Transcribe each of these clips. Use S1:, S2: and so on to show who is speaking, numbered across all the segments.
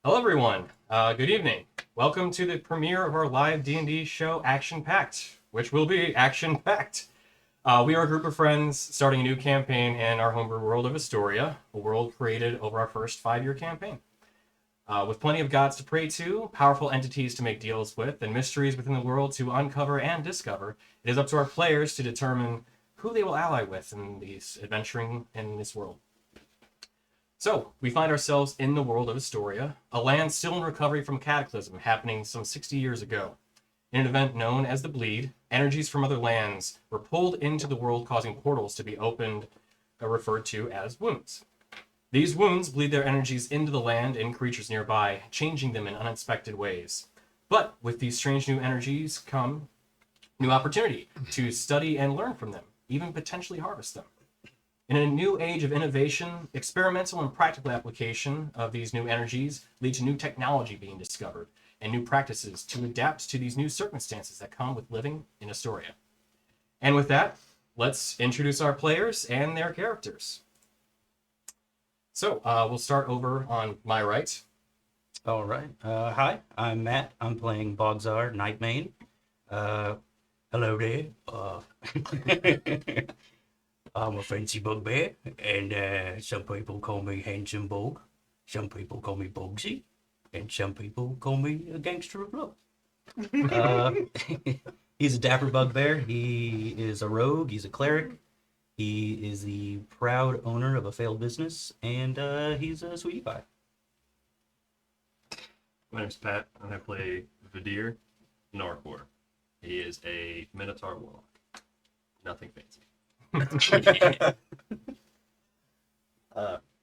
S1: Hello, everyone. Good evening. Welcome to the premiere of our live D&D show, Action Pact, which will be Action Pact. We are a group of friends starting a new campaign in our homebrew world of Istoria, a world created over our first 5-year campaign. With plenty of gods to pray to, powerful entities to make deals with, and mysteries within the world to uncover and discover, it is up to our players to determine who they will ally with in these adventuring in this world. So, we find ourselves in the world of Istoria, a land still in recovery from cataclysm happening some 60 years ago. In an event known as the Bleed, energies from other lands were pulled into the world, causing portals to be opened, referred to as wounds. These wounds bleed their energies into the land and creatures nearby, changing them in unexpected ways. But with these strange new energies come new opportunity to study and learn from them, even potentially harvest them. In a new age of innovation, experimental and practical application of these new energies lead to new technology being discovered and new practices to adapt to these new circumstances that come with living in Istoria. And with that, let's introduce our players and their characters. So, we'll start over on my right.
S2: All right. Hi, I'm Matt. I'm playing Bogzar Nightmane. Hello there. I'm a fancy bugbear, and some people call me Handsome Bog. Some people call me Bogsy, and some people call me a gangster of love. He's a dapper bugbear. He is a rogue. He's a cleric. He is the proud owner of a failed business, and he's a sweetie pie.
S3: My name's Pat, and I play Vidir Narkor. He is a Minotaur warlock. Nothing fancy.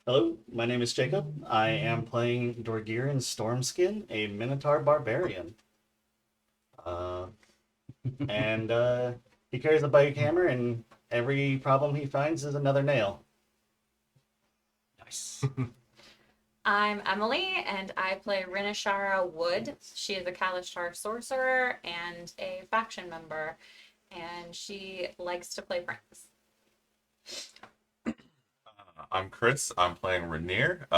S4: Hello, my name is Jacob. I am playing Dorgiran Stormskin, a Minotaur barbarian. And he carries a bike hammer, and every problem he finds is another nail.
S2: Nice.
S5: I'm Emily, and I play Rinashara Wood. She is a Kalishtar sorcerer and a faction member, and she likes to play pranks.
S6: I'm Chris. I'm playing Rainier.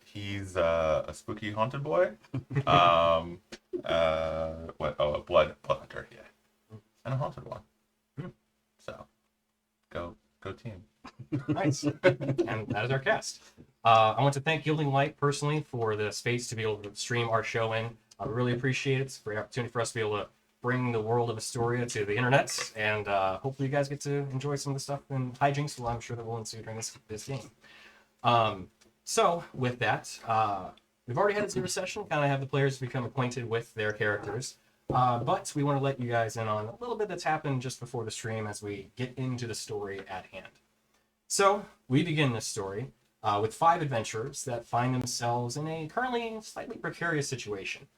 S6: He's a spooky haunted boy. A blood hunter, yeah, and a haunted one. So, go team.
S1: Nice. And that is our cast. I want to thank Gilding Light personally for the space to be able to stream our show in. I really appreciate it. It's a great opportunity for us to be able to bring the world of Astoria to the internet, and hopefully you guys get to enjoy some of the stuff and hijinks I'm sure that will ensue during this game. So with that, we've already had a zero session, kind of have the players become acquainted with their characters, but we want to let you guys in on a little bit that's happened just before the stream as we get into the story at hand. So we begin this story with 5 adventurers that find themselves in a currently slightly precarious situation.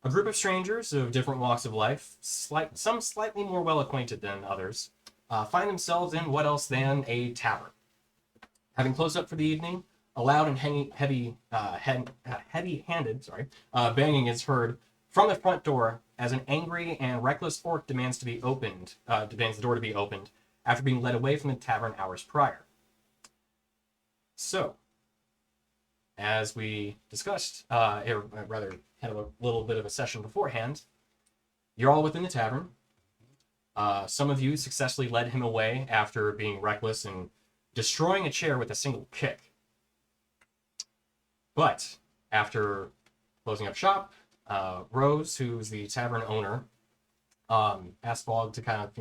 S1: A group of strangers of different walks of life, some slightly more well acquainted than others, find themselves in what else than a tavern. Having closed up for the evening, a loud and heavy-handed banging is heard from the front door as an angry and reckless orc demands the door to be opened after being led away from the tavern hours prior. So, as we discussed, or rather had a little bit of a session beforehand, you're all within the tavern. Some of you successfully led him away after being reckless and destroying a chair with a single kick. But after closing up shop, Rose, who's the tavern owner, asked Bog to kind of,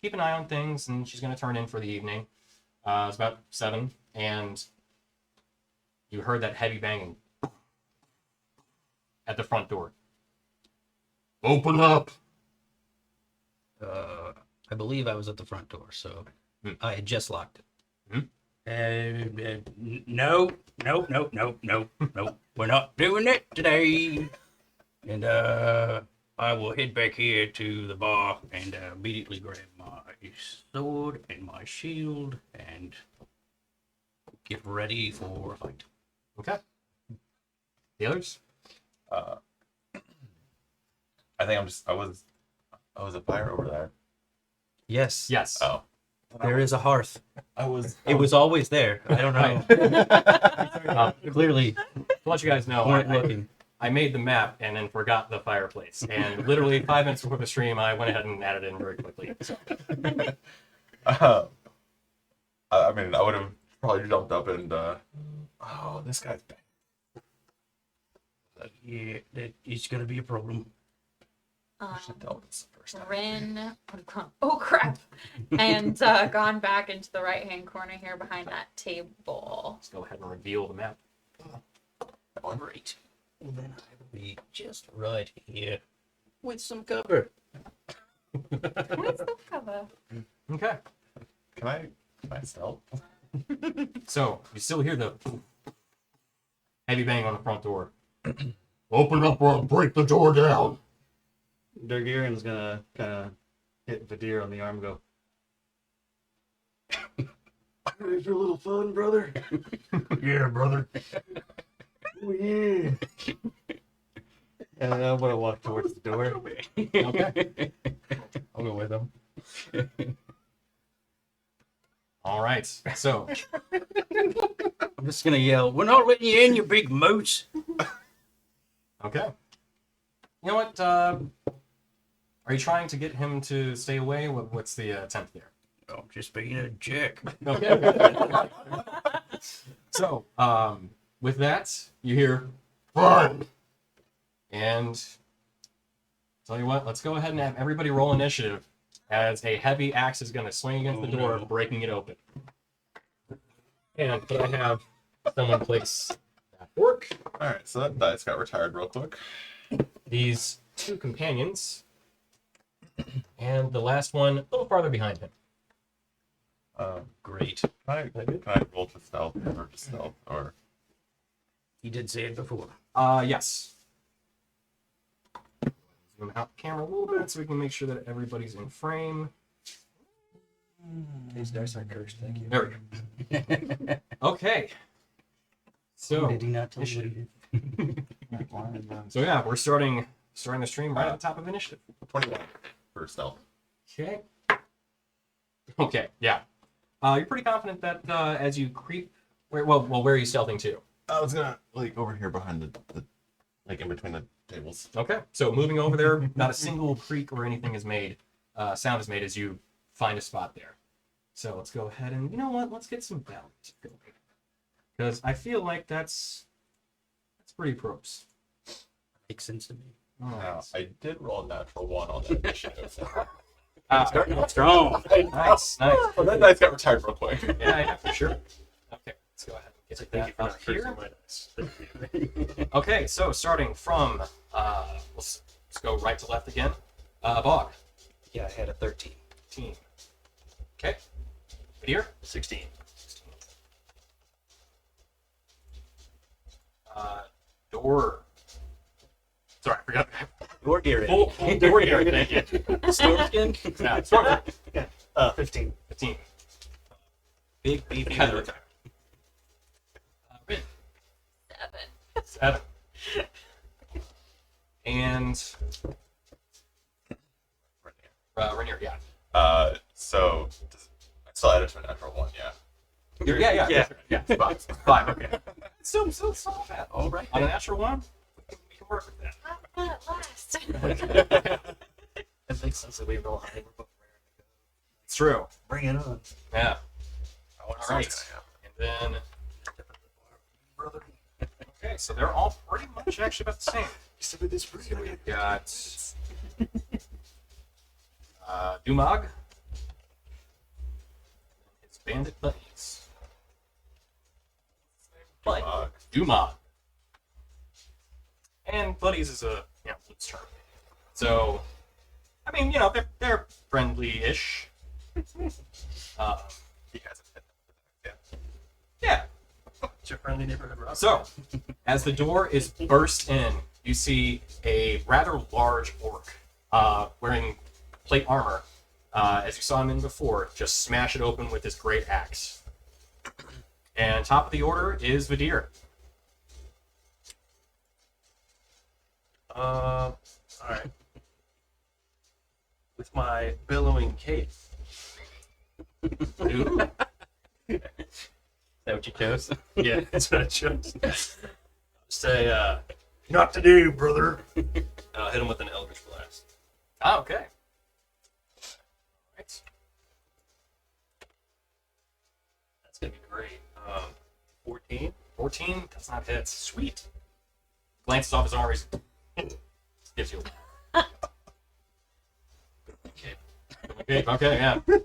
S1: keep an eye on things, and she's going to turn in for the evening. It's about 7, and you heard that heavy banging at the front door. Open up!
S2: I believe I was at the front door, so I had just locked it. No. We're not doing it today. And I will head back here to the bar and immediately grab my sword and my shield and get ready for a fight.
S1: Okay. The others?
S6: I think I was a fire over there.
S2: Yes.
S1: Yes.
S6: Oh,
S2: There is a hearth.
S6: I was.
S2: It was always there. I don't know. Clearly,
S1: To let you guys know,
S2: Weren't looking.
S1: I made the map and then forgot the fireplace. And literally 5 minutes before the stream, I went ahead and added it in very quickly. So,
S6: I mean, I would have probably jumped up and. Oh, this guy's bad.
S2: Yeah, that is gonna be a problem.
S6: I should have dealt with this the first time.
S5: Rin would have gone, oh crap, and gone back into the right-hand corner here behind that table.
S1: let's go ahead and reveal the map.
S2: Great. And then I will be just right here with some cover.
S5: What's the cover?
S1: Okay.
S6: Can I stealth?
S1: So, you still hear the heavy bang on the front door. Open up or I'll break the door down.
S4: Dorgirin's gonna kind of hit Vadir on the arm and go, ready for a little fun, brother?
S1: Yeah, brother.
S4: Oh, yeah. And then I'm gonna walk towards the door.
S1: Okay.
S6: I'll go with him.
S1: All right. So,
S2: I'm just gonna yell, "We're not letting you in, you big moose!"
S1: okay. You know what? Are you trying to get him to stay away? What's the attempt there?
S2: I'm just being a jerk.
S1: Okay. So, with that, you hear fun, and tell you what, let's go ahead and have everybody roll initiative, as a heavy axe is going to swing against the door, breaking it open. And could I have someone place that fork?
S6: All right, so that dice got retired real quick.
S1: These two companions, and the last one a little farther behind him.
S2: Great.
S6: Can I roll to stealth or to stealth or?
S2: He did say it before.
S1: Yes. Zoom out the camera a little bit so we can make sure that everybody's in frame.
S3: These dice are cursed, thank you.
S1: There we go. Okay. So,
S2: Did he not tell you?
S1: so yeah, we're starting the stream right at the top of initiative.
S6: 21 for stealth.
S1: Okay. Okay. Yeah. You're pretty confident that as you creep, where are you stealthing to?
S6: I was gonna like over here behind the like in between the tables.
S1: Okay. So moving over there, not a single creak or anything is made. Sound is made as you find a spot there. So let's go ahead and, you know what? Let's get some balance going, because I feel like that's pretty pros.
S2: Makes sense to me.
S1: All
S6: Now,
S1: right.
S6: I did roll a natural 1 on that initiative.
S2: Starting off strong.
S1: Nice.
S6: Oh, that dice got retired real quick.
S1: Yeah, for sure. Okay, let's go ahead and get
S3: Thank you
S1: that
S3: for
S1: up
S3: not cursing
S1: here.
S3: my dice. Thank you.
S1: Okay, so starting from, let's go right to left again. Bog,
S2: Yeah, I had a 13.
S1: team. Okay. Here.
S3: 16.
S1: Door. Sorry, I forgot.
S2: Your gear
S1: Full door here. Thank you.
S2: Storm skin?
S1: Yeah, storm.
S4: 15.
S1: 15.
S2: Big beefy
S1: Heather.
S2: military.
S1: Rin.
S5: 7.
S1: 7. And Rainier, yeah.
S6: So I still added to a natural 1, yeah.
S1: Yeah. 5. 5. Okay. Still not bad.
S2: All right.
S1: On a natural 1, we can work with that.
S5: Not last.
S3: It makes sense that we roll high. We're both rare.
S1: It's true.
S4: Bring it on.
S1: Yeah.
S6: I wonder
S1: All
S6: what's
S1: right. And then, okay, so they're all pretty much actually about the same. So we've got Dumag, his bandit buddies.
S6: gonna
S1: Dumag. And buddies is a loose term. So, I mean, they're friendly-ish.
S6: He hasn't hit them.
S1: Yeah.
S3: It's your friendly neighborhood rock.
S1: So, as the door is burst in, you see a rather large orc wearing plate armor. As you saw him in before, just smash it open with his great axe. And top of the order is Vadir.
S3: All right. With my billowing cape.
S1: Ooh.
S2: Is that what you chose?
S3: Yeah, that's what I chose. I was say, not today, brother. And I'll hit him with an Eldritch Blast.
S1: Oh, okay. Right.
S3: That's gonna be great. 14.
S1: 14 does not hit. Sweet. Glances off his armor. Gives you a okay. Okay, yeah. Is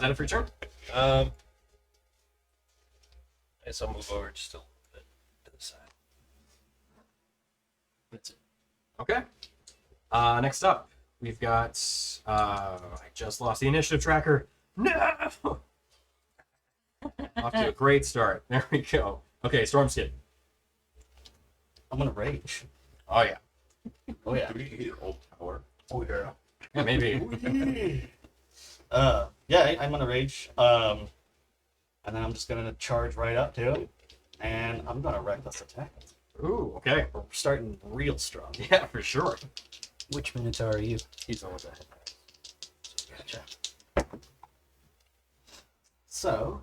S1: that it for your turn?
S3: I guess I'll move over just a little bit to the side. That's it.
S1: Okay. Next up, we've got. I just lost the initiative tracker. No! Off to a great start. There we go. Okay, Stormskin.
S4: I'm gonna rage.
S1: Oh, yeah.
S4: Oh yeah.
S6: Do we need old tower?
S4: Oh yeah.
S1: Yeah, maybe.
S4: Yeah, I'm gonna rage. And then I'm just gonna charge right up to him, and I'm gonna reckless attack.
S1: Ooh, okay.
S4: We're starting real strong.
S1: Yeah, for sure.
S2: Which Minotaur are you?
S1: He's always ahead.
S2: Gotcha.
S4: So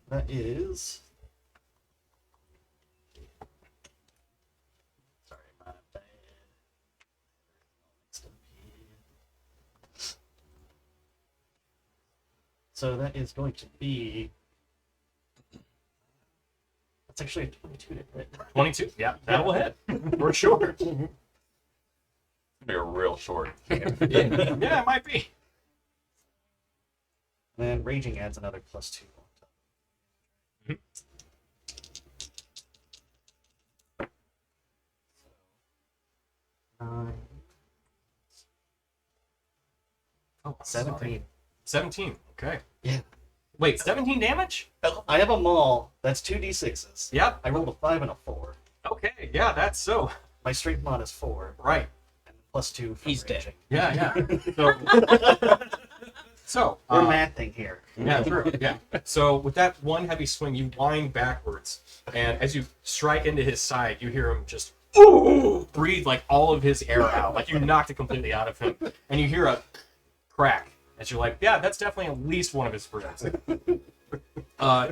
S4: that is. Sorry, my bad. So that is going to be. That's actually a 22 to hit.
S1: 22? Yeah, that will hit. For sure.
S6: It's gonna be a real short.
S1: Yeah, it might be.
S4: And then raging adds another +2 on top. Nine.
S1: Oh,
S4: 17.
S1: 17. Okay.
S4: Yeah.
S1: Wait, 17 damage?
S4: I have a maul. That's 2d6s.
S1: Yep.
S4: I rolled a 5 and a 4.
S1: Okay. Yeah, that's so.
S4: My strength mod is 4.
S1: Right.
S4: And +2 from
S2: He's dead.
S4: raging.
S1: Yeah, yeah. So,
S4: We're mathing here.
S1: yeah, true. Yeah. So with that one heavy swing, you wind backwards, and as you strike into his side, you hear him just breathe like all of his air out, like you knocked it completely out of him, and you hear a crack as you're like, yeah, that's definitely at least one of his friends.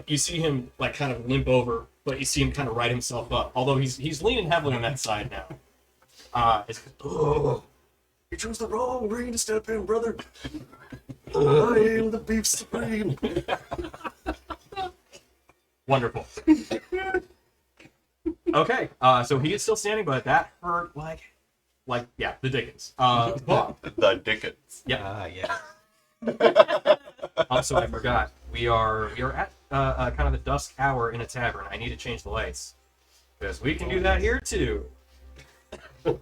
S1: You see him like kind of limp over, but you see him kind of right himself up, although he's leaning heavily on that side now.
S4: You chose the wrong ring to step in, brother. I am the beef supreme.
S1: Wonderful. Okay, so he is still standing, but that hurt like yeah, the Dickens. Bob.
S6: The Dickens.
S1: Yeah.
S2: Yeah.
S1: Also, I forgot. We are at kind of the dusk hour in a tavern. I need to change the lights because we can do that here too. Ooh,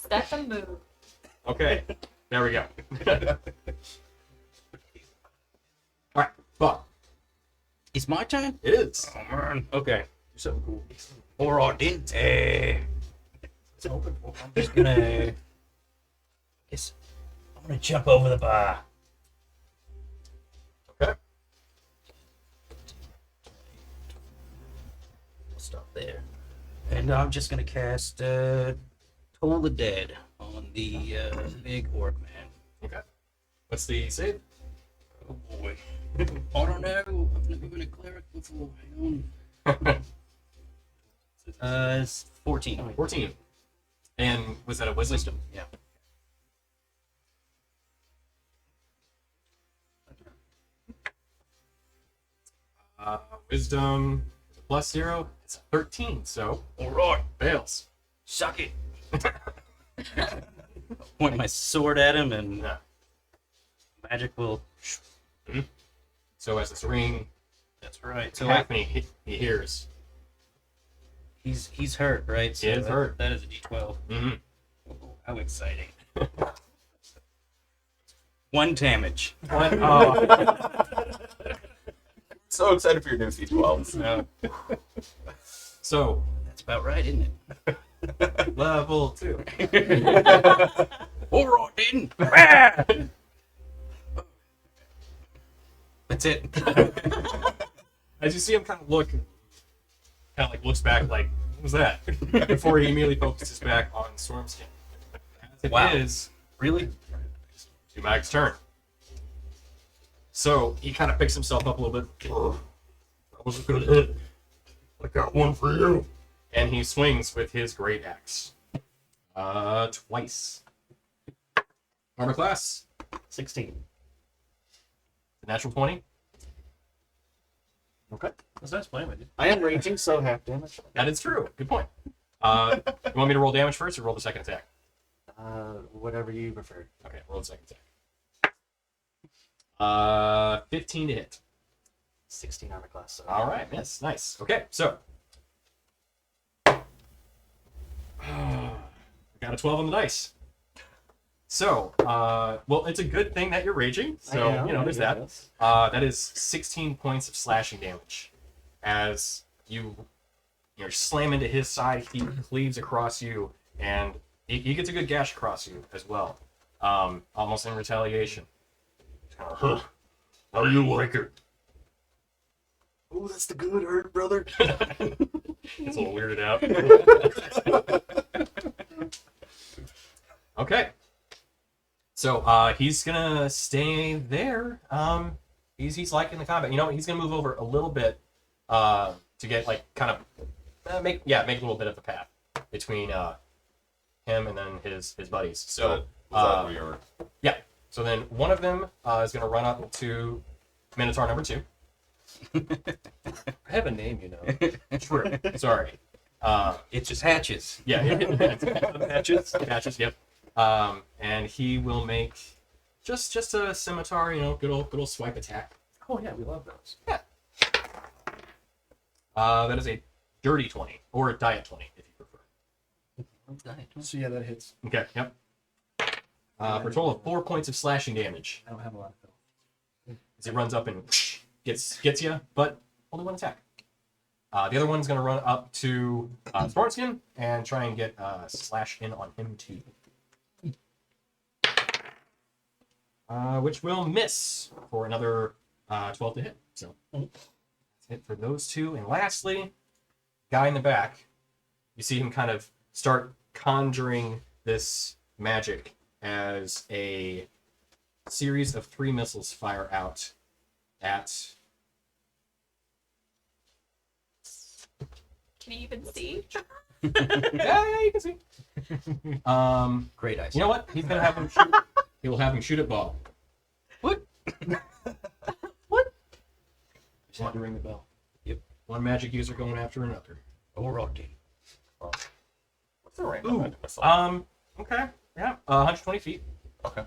S5: That's a move.
S1: okay, there we go. All right, Bob.
S2: It's my turn?
S1: It is.
S2: Oh, man.
S1: Okay. Do something cool.
S2: All right, then. I'm just gonna. Guess I'm gonna jump over the bar.
S1: Okay.
S2: I'll stop there. And I'm just gonna cast Toll the Dead on the big orc man.
S1: Okay. What's the save?
S2: Oh boy. I don't know. I've never been a cleric before. Hang on. It's 14.
S1: 14. And was that a wisdom?
S2: Wisdom, yeah.
S1: Wisdom is a +0. It's a 13, so
S2: Alright,
S1: fails.
S2: suck it. Point my sword at him and
S1: Yeah.
S2: magic will.
S1: So as this ring
S2: That's right. So
S1: happening, he hears.
S2: he's hurt, right? So
S1: He is hurt.
S2: That is a D12.
S1: Mm-hmm.
S2: Oh, how exciting. 1 damage.
S1: Oh,
S6: So excited for your new C12s.
S1: yeah. So
S2: That's about right, isn't it?
S1: level 2.
S2: Alright then. That's it.
S1: As you see him kind of look, kind of like looks back, like what was that? Before he immediately focuses back on Stormskin. As it
S2: Wow.
S1: is
S2: Really?
S1: Mag's turn. So he kind of picks himself up a little bit. That was a good hit. I got one for you. And he swings with his great axe. Twice. Armor class,
S4: 16.
S1: the natural 20.
S4: Okay.
S3: That's nice playing with you.
S4: I am raging, so half damage.
S1: That is true. Good point. You want me to roll damage first or roll the second attack?
S4: Whatever you prefer.
S1: Okay, roll the second attack. 15 to hit.
S4: 16 armor class. So.
S1: All right, miss. Nice. Okay, so. Got a 12 on the dice. So, well, it's a good thing that you're raging. So, there's that. That is 16 points of slashing damage. As you slam into his side, he cleaves across you, and he gets a good gash across you as well. Almost in retaliation. How do you like it?
S4: Oh, that's the good hurt, brother.
S1: It's a little weirded out. Okay. So he's gonna stay there. He's liking the combat. You know what? He's gonna move over a little bit to get kind of make a little bit of a path between him and then his buddies. So
S6: Was that where you were?
S1: yeah. So then one of them is gonna run up to Minotaur number 2.
S3: I have a name, you know.
S1: True. Sorry.
S2: It just hatches.
S1: Yeah. Patches. Yep. And he will make just a scimitar, good old swipe attack.
S3: Oh yeah, we love those.
S1: Yeah. That is a dirty 20 or a diet 20 if you prefer.
S3: So yeah, that hits.
S1: Okay. Yep. For a total of 4 points of slashing damage.
S3: I don't have a lot of health.
S1: As he runs up and gets you, but only one attack. The other one's gonna run up to Thornskin and try and get slash in on him too. Which will miss for another 12 to hit. So that's it for those two. And lastly, guy in the back, you see him kind of start conjuring this magic as a series of 3 missiles fire out at.
S5: Can you even see?
S1: Yeah, you can see.
S2: Great eyes.
S1: You know what? He's gonna have him shoot. He will have him shoot at Bob.
S2: What?
S3: Just had to ring the bell.
S1: One magic user going after another.
S2: Alrighty.
S6: What's the range?
S1: Ooh.
S6: of that missile?
S1: Okay. Yeah. 120 feet.
S6: Okay.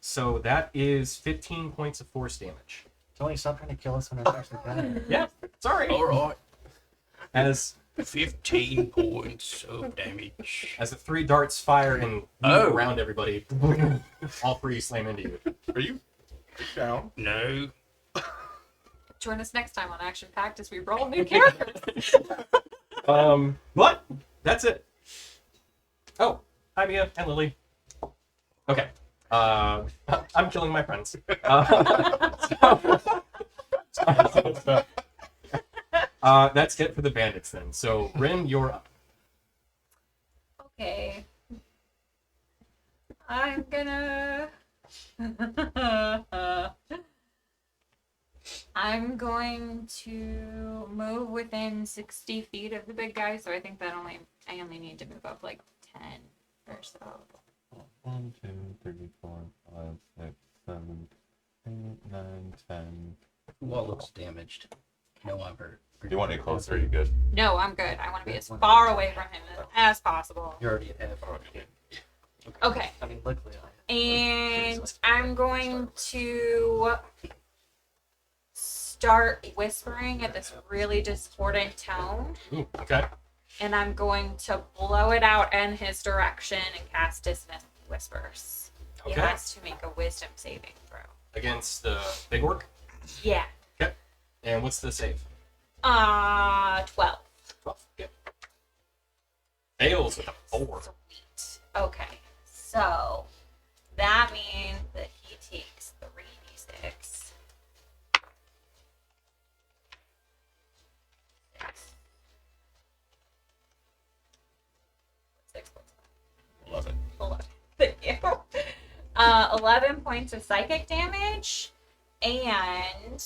S1: So that is 15 points of force damage.
S4: Tony, stop trying to kill us when it's actually bad.
S1: Yeah. Sorry.
S2: Alright.
S1: As
S2: 15 points of damage.
S1: the 3 darts fire and move
S2: Oh.
S1: around everybody, all 3 slam into you.
S6: Are you down?
S2: No.
S5: Join us next time on Action Pact as we roll new characters.
S1: But that's it. Oh, hi Mia and Lily. Okay. I'm killing my friends. That's it for the bandits then. So Rin, you're up.
S5: Okay. I'm gonna. I'm going to move within 60 feet of the big guy, so I think I only need to move up like 10 or so.
S6: 1, 2, 3, 4, 5, 6, 7, 8, 9, 10.
S2: Wall looks damaged. No, I'm hurt.
S6: Do you want any closer? Are you good?
S5: No, I'm good. I want to be as far away from him as possible.
S2: You're already at half.
S5: Okay.
S4: I mean, luckily I.
S5: And I'm going to start whispering at this really discordant tone.
S1: Ooh, okay.
S5: And I'm going to blow it out in his direction and cast Dismiss Whispers. He
S1: Okay.
S5: has to make a wisdom saving throw.
S1: Against the big orc.
S5: Yeah.
S1: Okay. And what's the save?
S5: 12.
S1: 12. Yep. Fails with a 4.
S5: Sweet. Okay. So that means that he takes 3d6. 6 plus
S6: 11.
S5: 11. Thank you. 11 points of psychic damage and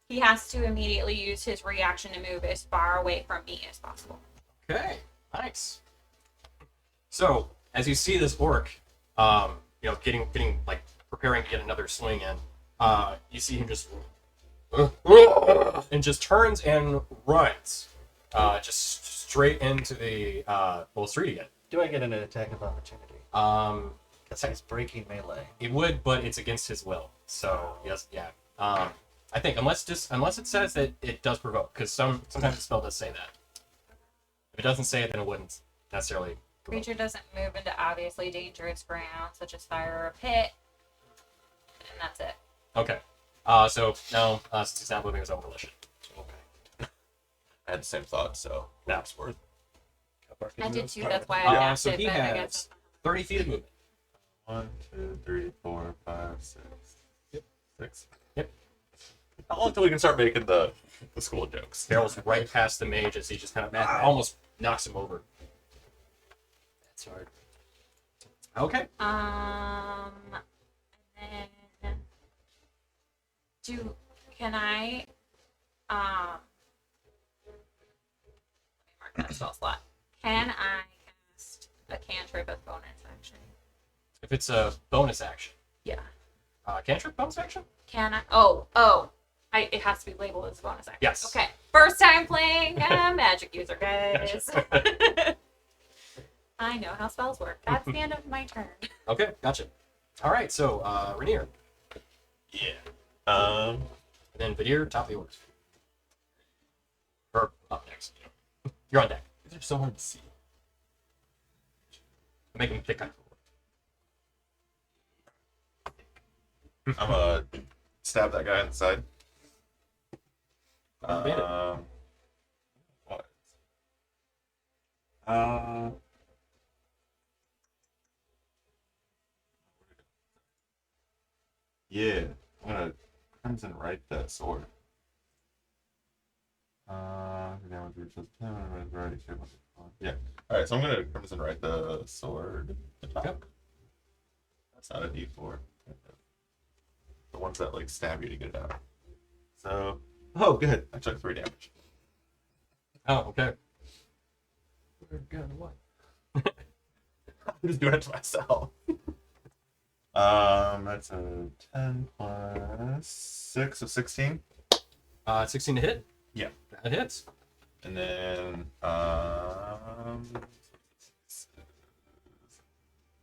S5: he has to immediately use his reaction to move as far away from me as possible.
S1: Okay, nice. So as you see this orc, getting like preparing to get another swing in, you see him just and just turns and runs, just straight into the street again.
S4: Do I get an attack of opportunity? Because he's breaking melee.
S1: It would, but it's against his will. So yes, yeah. I think unless it says that it does provoke, because sometimes the spell does say that. If it doesn't say it, then it wouldn't necessarily. Provoke.
S5: Creature doesn't move into obviously dangerous ground, such as fire or a pit, and that's it.
S1: Okay. So no, since he's not moving his own volition.
S6: Okay. I had the same thought, so that's worth.
S5: I did too. That's why I asked
S1: So
S5: it.
S1: he
S5: But I
S1: has
S5: guess
S1: 30 feet of movement.
S6: 1, 2, 3, 4, 5, 6.
S1: Yep.
S6: 6.
S1: Yep.
S6: How long till we can start making the school jokes?
S1: Barrels right past the mage as he just kind of almost knocks him over. That's hard. Okay.
S5: and then can I let me mark that spell slot. Can I cast a cantrip as bonus action?
S1: If it's a bonus action.
S5: Yeah.
S1: Cantrip bonus action?
S5: Can I? Oh. It has to be labeled as a bonus action.
S1: Yes.
S5: Okay. First time playing magic user, guys. I know how spells work. That's the end of my turn.
S1: Okay, gotcha. All right, so Rainier.
S6: Yeah.
S1: And then Vidir, top of yours. Or up next. You're on deck.
S6: These are so hard to see.
S1: I'm making thick eye.
S6: I'm gonna stab that guy in the side.
S1: Made it.
S6: What? Yeah, I'm gonna crimson right that sword. Yeah. All right, so I'm gonna crimson right the sword.
S1: Yep.
S6: That's not a D4. The ones that like stab you to get it out. So, oh, good. I took 3 damage.
S1: Oh, okay. We're gonna what?
S6: I'm just doing it to myself. That's a 10 plus 6, so 16.
S1: 16 to hit?
S6: Yeah.
S1: That hits.
S6: And then,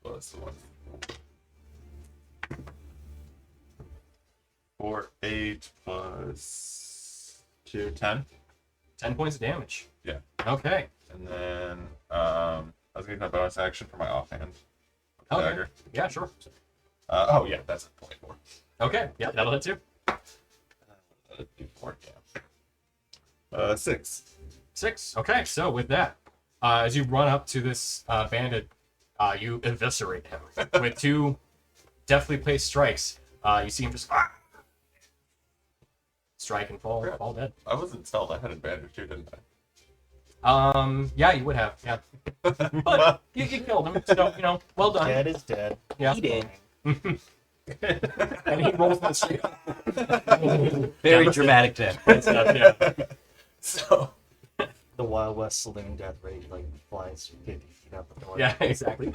S6: what's the one? 4, 8 plus 2, 10.
S1: 10 points of damage.
S6: Yeah.
S1: Okay.
S6: And then, I was gonna do my bonus action for my offhand.
S1: Okay.
S6: Dagger.
S1: Yeah, sure.
S6: Oh yeah, that's a 24.
S1: Okay. Yeah, that'll hit too.
S6: Do 4 damage. 6.
S1: 6. Okay, so with that, as you run up to this bandit, you eviscerate him with 2 deftly placed strikes. You see him just strike and fall dead.
S6: I wasn't stealth. I had advantage too, didn't I?
S1: Yeah, you would have. Yeah, but you killed him, so well done.
S4: Dead is dead.
S1: Yeah.
S2: He did.
S1: And he rolls the street.
S2: Very dramatic death.
S1: Yeah.
S6: So.
S4: The Wild West saloon death rate like flies 50 feet out the door.
S1: Yeah, exactly.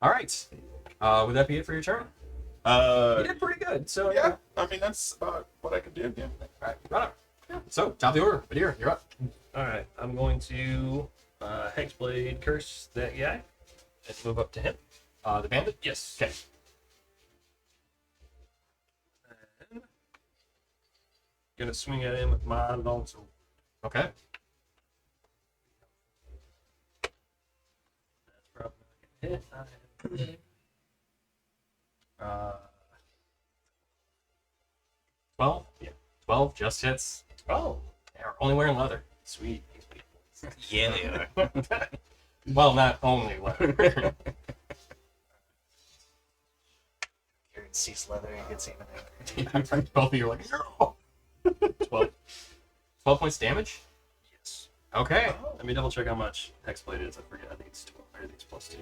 S1: All right. Would that be it for your turn? You did pretty good. So
S6: Yeah, I mean that's what I could do. Yeah.
S1: All right, right up. Yeah. So top of the order, Vidir, you're up.
S3: All right, I'm going to Hexblade curse that guy and move up to him.
S1: The bandit.
S3: Yes.
S1: Okay.
S3: And gonna swing at him with my longsword.
S1: Okay.
S3: That's probably not gonna hit.
S1: 12. Yeah. 12 just hits.
S3: Oh,
S1: They're only wearing leather.
S3: sweet.
S2: Yeah, they are.
S1: Well, not only leather.
S4: Kieran sees leather and gets even angry.
S1: Both of you are like, no. 12. 12 points damage?
S3: Yes.
S1: Okay.
S3: Let me double check how much Hexblade is. I forget. I think it's 12. I think it's plus 2.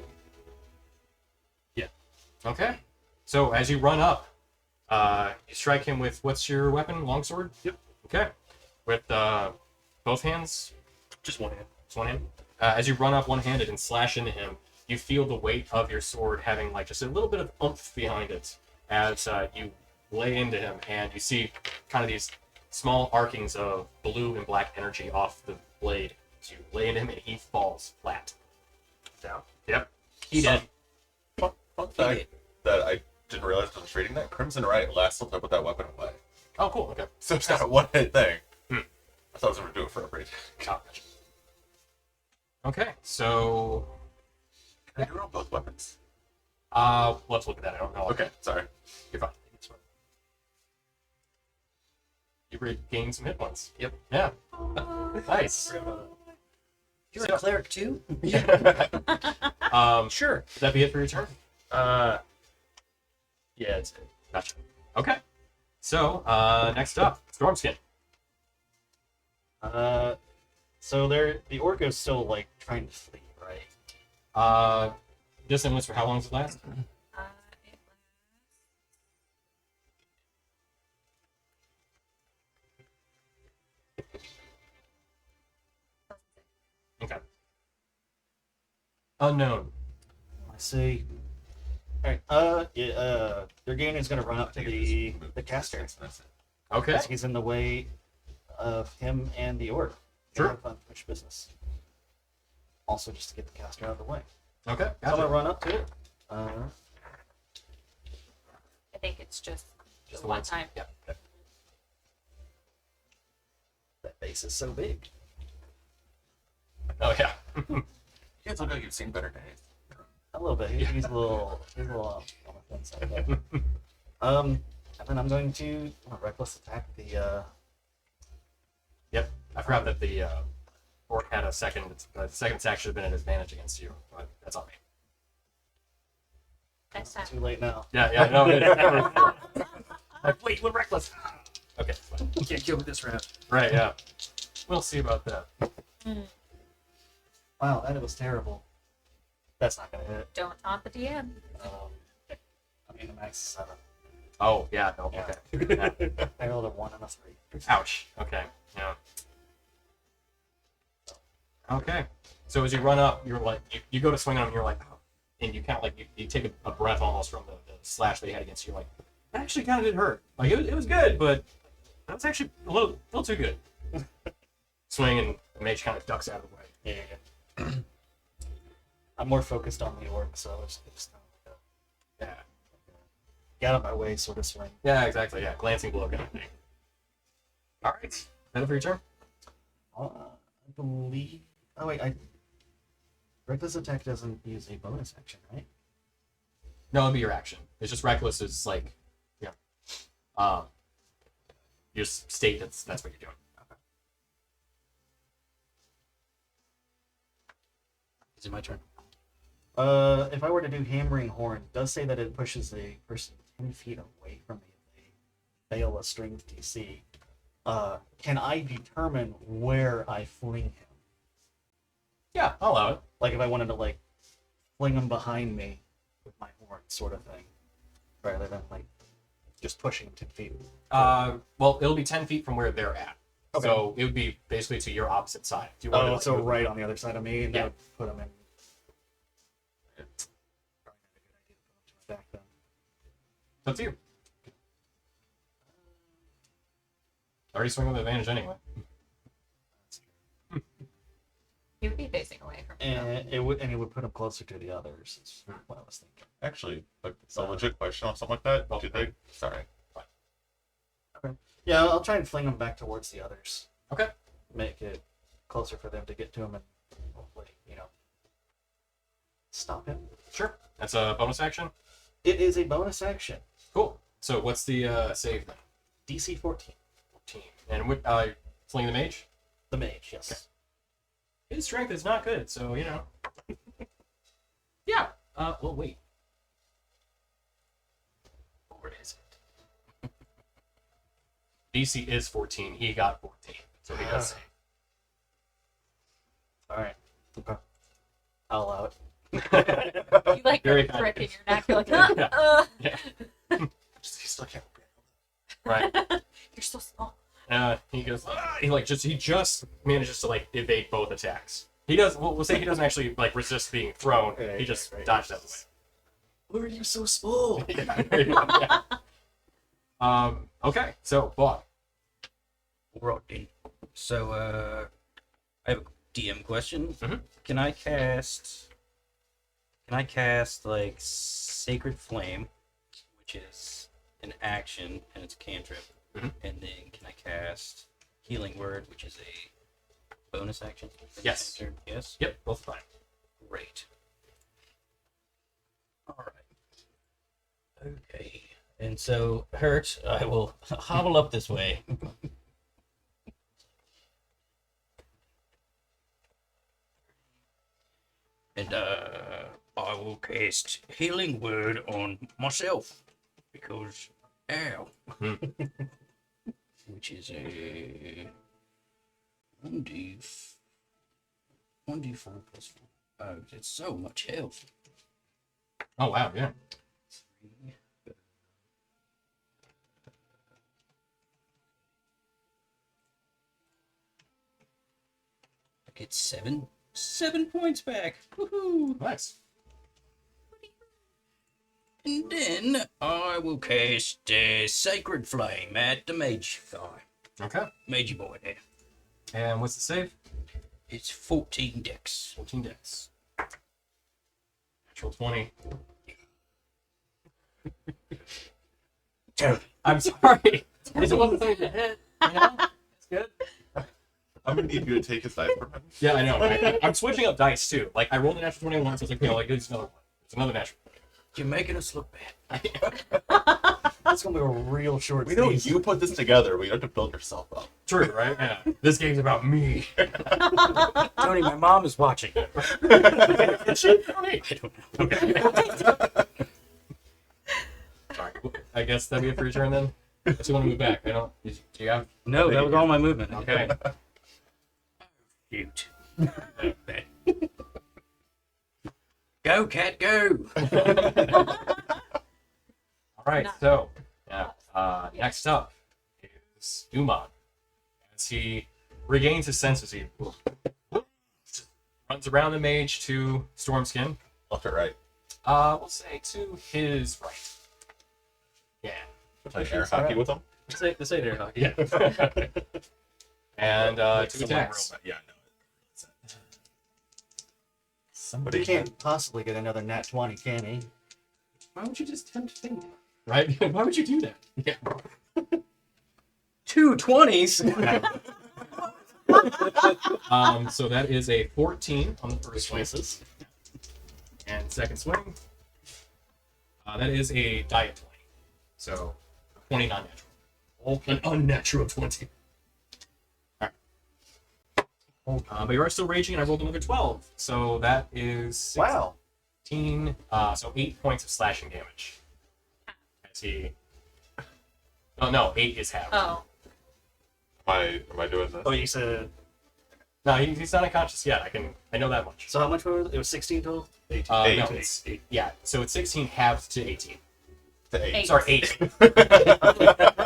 S1: Okay. So as you run up, You strike him with, what's your weapon? Longsword?
S3: Yep.
S1: Okay. With both hands?
S3: Just one hand.
S1: Just one hand? As you run up one-handed and slash into him, you feel the weight of your sword having like just a little bit of oomph behind it as you lay into him, and you see kind of these small arkings of blue and black energy off the blade. So you lay into him and he falls flat. Down. Yep. He did.
S6: Fun fact that I didn't realize I was reading that Crimson Right last time I put that weapon away.
S1: Oh, cool. Okay.
S6: So it's not a one hit thing.
S1: Hmm.
S6: I thought I was going to do it for a break.
S1: Oh, gotcha. Okay, so
S6: Can I do it on both weapons?
S1: let's look at that. I don't know.
S6: Okay, sorry.
S1: You're fine. It's fine. You regained some hit points.
S3: Yep.
S1: Yeah. Nice.
S2: You're a cleric too?
S1: Sure. Would that be it for your turn?
S3: Yeah, it's it.
S1: Gotcha. Okay. So, next up, Stormskin.
S4: So the orc is still like trying to flee, right?
S1: Distance for how long does it last?
S5: It
S1: Okay. Unknown.
S4: I see. All right. Your game is gonna run up to the caster.
S1: Okay.
S4: Because he's in the way of him and the orc. They
S1: Sure.
S4: have unfinished business. Also, just to get the caster out of the way.
S1: Okay.
S4: So I'm
S1: Gotcha.
S4: gonna run up to it.
S5: I think it's just
S1: Just
S5: the
S1: the
S5: one
S1: once.
S5: time.
S1: Yeah. Okay.
S4: That base is so big.
S1: Oh yeah.
S6: You guys look like you've seen better days.
S4: A little bit. He's a little on the thin side there. And then I'm going to reckless attack the.
S1: Yep. I forgot that the orc had a second. The second attack should have been an advantage against you, but that's on me.
S5: Next time.
S4: Too late now.
S1: Yeah. Yeah. No. Like, wait, we're reckless. Okay. It's fine.
S3: You can't kill me this round.
S1: Right. Yeah. We'll see about that.
S4: Wow, that was terrible. That's not gonna hit.
S5: Don't taunt the DM.
S4: I mean, a max 7.
S1: Oh yeah. No.
S4: Yeah.
S1: Okay. Yeah.
S4: I rolled a 1 and a 3.
S1: Ouch. Okay. Yeah. Okay. So as you run up, you're like, you go to swing on him, you're like, oh, and you kind of like, you take a breath almost from the slash they had against you. Like, that actually kind of did hurt. Like, it was good, but that was actually a little too good. Swing, and the mage kind of ducks out of the way.
S4: Yeah. I'm more focused on the orc, so it's not like a
S1: Yeah.
S4: get out of my way sort of swing.
S1: Yeah, exactly. Yeah. Glancing blow kind of thing. All right. That it for your turn?
S4: I believe. Oh wait, reckless attack doesn't use a bonus action, right?
S1: No, it'd be your action. It's just reckless is like, yeah. You just state that's what you're doing.
S2: Is it my turn?
S4: If I were to do hammering horn, it does say that it pushes the person 10 feet away from me if they fail a strength DC. Can I determine where I fling him?
S1: Yeah, I'll allow it.
S4: Like if I wanted to like fling him behind me with my horn, sort of thing, rather than like just pushing 10 feet.
S1: Well, it'll be 10 feet from where they're at.
S4: Okay.
S1: So it would be basically to your opposite side. If you
S4: Oh,
S1: wanted to,
S4: so
S1: move-
S4: right on the other side of me, and
S1: Yeah.
S4: that would put him in. Probably not a good idea to put him to my back then.
S1: It's up to you. Already swing with advantage anyway.
S5: He would be facing away from you.
S4: And it would put him closer to the others. Is what I was thinking.
S6: Actually, like, a legit question on something like that.
S1: Oh,
S6: Do they? Sorry.
S4: Yeah, I'll try and fling him back towards the others.
S1: Okay.
S4: Make it closer for them to get to him and hopefully, stop him.
S1: Sure. That's a bonus action.
S4: It is a bonus action.
S1: Cool. So what's the save then?
S4: DC 14.
S1: 14. And with fling the mage?
S4: The mage, yes.
S1: Okay. His strength is not good, so yeah. Well, wait. Where is it? DC is 14. He got 14, so he does save.
S4: All right. Okay. I'll allow it.
S5: You like
S1: Very
S5: the
S1: kind.
S5: prick in your neck. You're like,
S1: Yeah. Yeah.
S6: He still can't.
S1: Right.
S5: You're so small.
S1: He goes. "Ah!" He just manages to like evade both attacks. He does. We'll say he doesn't actually like resist being thrown.
S4: Right,
S1: He just
S4: right.
S1: dodges out of the
S6: Why are you so small?
S1: way. Yeah. Okay. So, Bob.
S2: Right then. So, I have a DM question.
S1: Mhm.
S2: Can I cast like Sacred Flame, which is an action and it's a cantrip,
S1: Mhm.
S2: and then can I cast Healing Word, which is a bonus action?
S1: Yes.
S2: Turn? Yes.
S1: Yep. Both fine.
S2: Great. All right. Okay. And so, Hurt, I will hobble up this way. And I will cast Healing Word on myself because, ow.
S1: Hmm.
S2: Which is a 1d4 plus 4. Oh, it's so much health.
S1: Oh wow. Yeah.
S2: I get 7 points back. Woohoo!
S1: Nice.
S2: And then I will cast Sacred Flame at the mage guy.
S1: Okay.
S2: Magey boy there.
S1: And what's the save?
S2: It's 14 dex.
S1: 14 dex. Natural 20. I'm sorry. It wasn't something to hit. You know? It's good.
S6: I'm gonna need you to take his dice from him.
S1: Yeah, I know. Right? I'm switching up dice too. Like I rolled a natural 20 once. I was like, okay, I'll give you another one. It's another natural.
S2: You're making us look bad.
S4: That's gonna be a real short.
S6: We know
S4: season.
S6: you put this together. We have to build yourself up.
S1: True, right? Yeah. This game's about me.
S2: Tony, my mom is watching.
S1: Is she?
S2: I don't know.
S1: Okay. Sorry. I guess that'd be it for your turn then. Do you want to move back? I don't. Do you have?
S2: No, that was all my movement.
S1: Okay.
S2: Cute. Go, cat, go!
S1: All right.
S5: Not-
S1: So, next up is Umon. As he regains his senses, he runs around the mage to Stormskin.
S6: Left or right?
S1: We'll say to his right. Yeah.
S6: Play air hockey with him.
S1: Say there, huh? Yeah. And two attacks.
S6: Yeah, I know.
S4: He
S6: Somebody
S4: can't possibly get another nat 20, can he?
S1: Why would you just tempt fate? Right? Why would you do that? Yeah.
S2: 2 20s!
S1: So that is a 14 on the first swing.
S4: Misses.
S1: And second swing. That is a diet 20. So 20 non-natural. An unnatural 20. But you are still raging, and I rolled another 12. So that is
S4: Wow.
S1: 16. So 8 points of slashing damage. As he. Oh, no, 8 is half.
S5: Oh.
S6: Am I doing this?
S4: Oh, you said.
S1: No, he's not unconscious yet. I know that much.
S4: So how much was it? It was 16 total? 18.
S1: No,
S6: Eight.
S1: it's 8. Yeah, so it's 16 halved to 18.
S6: To 8.
S5: Eight.
S1: Sorry, 8.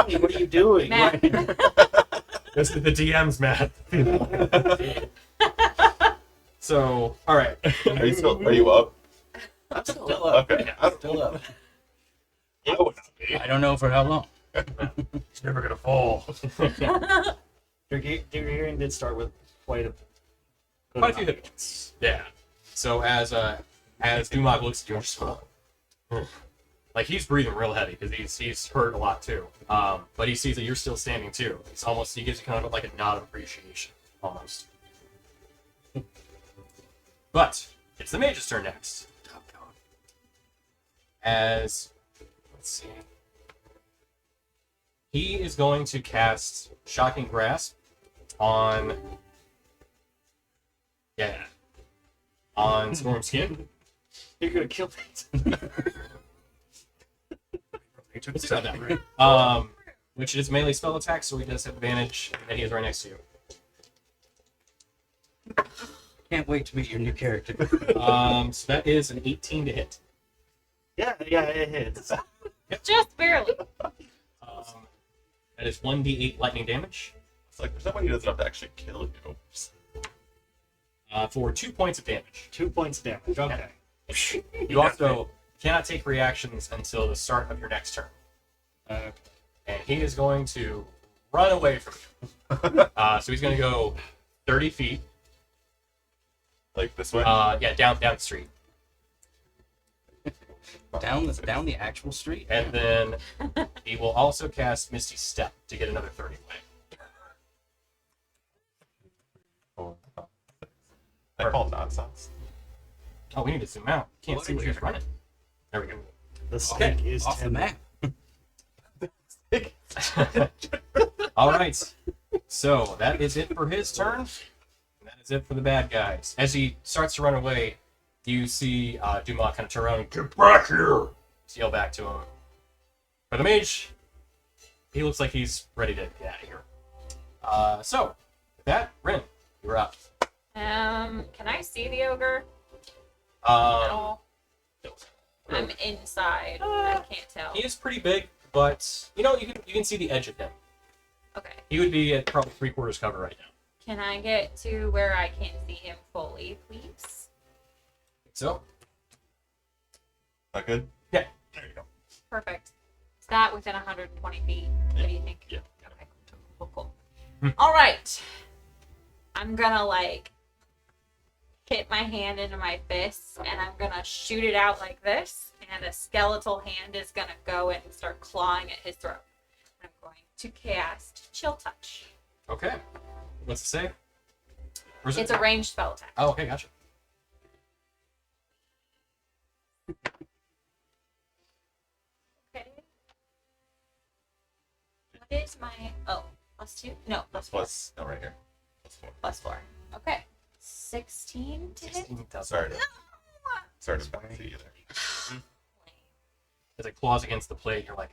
S4: Hey, what are you doing?
S5: Matt.
S1: This is the DM's math. So, all right.
S6: Are you up?
S4: I'm still up.
S6: Okay.
S4: Still up.
S6: I would not be.
S2: I don't know for how long.
S1: He's never gonna fall.
S4: Your hearing did start with quite a
S1: Quite a few hit points. Yeah. So as Dumog looks at you, just like he's breathing real heavy because he's hurt a lot too. But he sees that you're still standing too. He gives you kind of like a nod of appreciation almost. But it's the mage's turn next.
S2: Oh, God.
S1: Let's see. He is going to cast Shocking Grasp on Stormskin.
S4: You're gonna kill me.
S1: He took a step down. Which is melee spell attack, so he does have advantage, and he is right next to you.
S2: Can't wait to meet your new character.
S1: So that is an 18 to hit.
S4: Yeah, it hits.
S5: Just barely.
S1: That is 1d8 lightning damage
S6: It's like there's nobody who doesn't have to actually kill you.
S1: for 2 points of damage.
S4: 2 points damage. Okay.
S1: You also cannot take reactions until the start of your next turn. And he is going to run away from you. So he's going to go 30 feet.
S6: Like this way.
S1: Yeah, down the street.
S2: Down the actual street.
S1: And then he will also cast Misty Step to get another 30 away.
S6: 4, 5, 6. I call nonsense.
S1: Oh, we need to zoom out. Can't
S2: What
S1: see
S2: did
S1: where
S2: you
S1: he's running. There we go.
S4: The stick is
S2: Off the
S4: 10.
S2: map.
S1: All right. So that is it for his turn. And that is it for the bad guys. As he starts to run away, you see Dumas kind of turn around and get back here. Yell back to him. For the mage, he looks like he's ready to get out of here. So with that, Rin, you're up.
S5: Can I see the ogre at all? I'm inside. I can't tell.
S1: He is pretty big, but you can see the edge of him.
S5: Okay.
S1: He would be at probably 3/4 cover right now.
S5: Can I get to where I can see him fully, please?
S1: So
S6: That good?
S1: yeah, there you go.
S5: Perfect. Is that within 120 feet? What do you think?
S1: Yeah.
S5: Okay. Cool. All right. I'm gonna hit my hand into my fist, and I'm gonna shoot it out like this, and a skeletal hand is gonna go and start clawing at his throat. I'm going to cast Chill Touch.
S1: Okay. What's it say? Or is
S5: It's a ranged spell attack.
S1: Oh, okay, gotcha.
S5: Okay. What is my +2? No,
S6: Plus, no, right here. +4.
S5: +4. Okay. 16 to hit.
S1: 16,000.
S6: Sorry to bother you there.
S1: As it claws against the plate, you're like,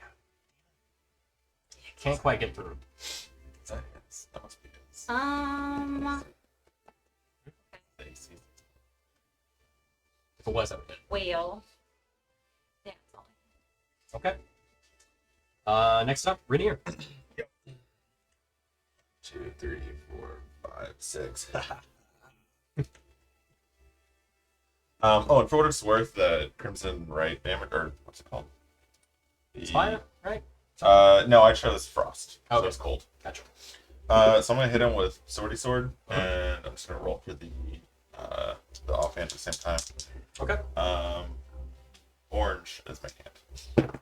S1: can't quite get through.
S6: That must be his. AC.
S1: If it was, I would hit.
S5: Whale. Yeah, that's all.
S1: Okay. Next up, Rainier.
S6: 2, 3, 4, 5, 6. And for what it's worth, the Crimson Right damage, or what's it called?
S1: It's fire, right?
S6: No, I chose Frost. So
S1: Okay.
S6: it's cold.
S1: Gotcha.
S6: So I'm gonna hit him with Swordy Sword, and I'm just gonna roll for the offhand at the same time.
S1: Okay.
S6: Orange is my hand.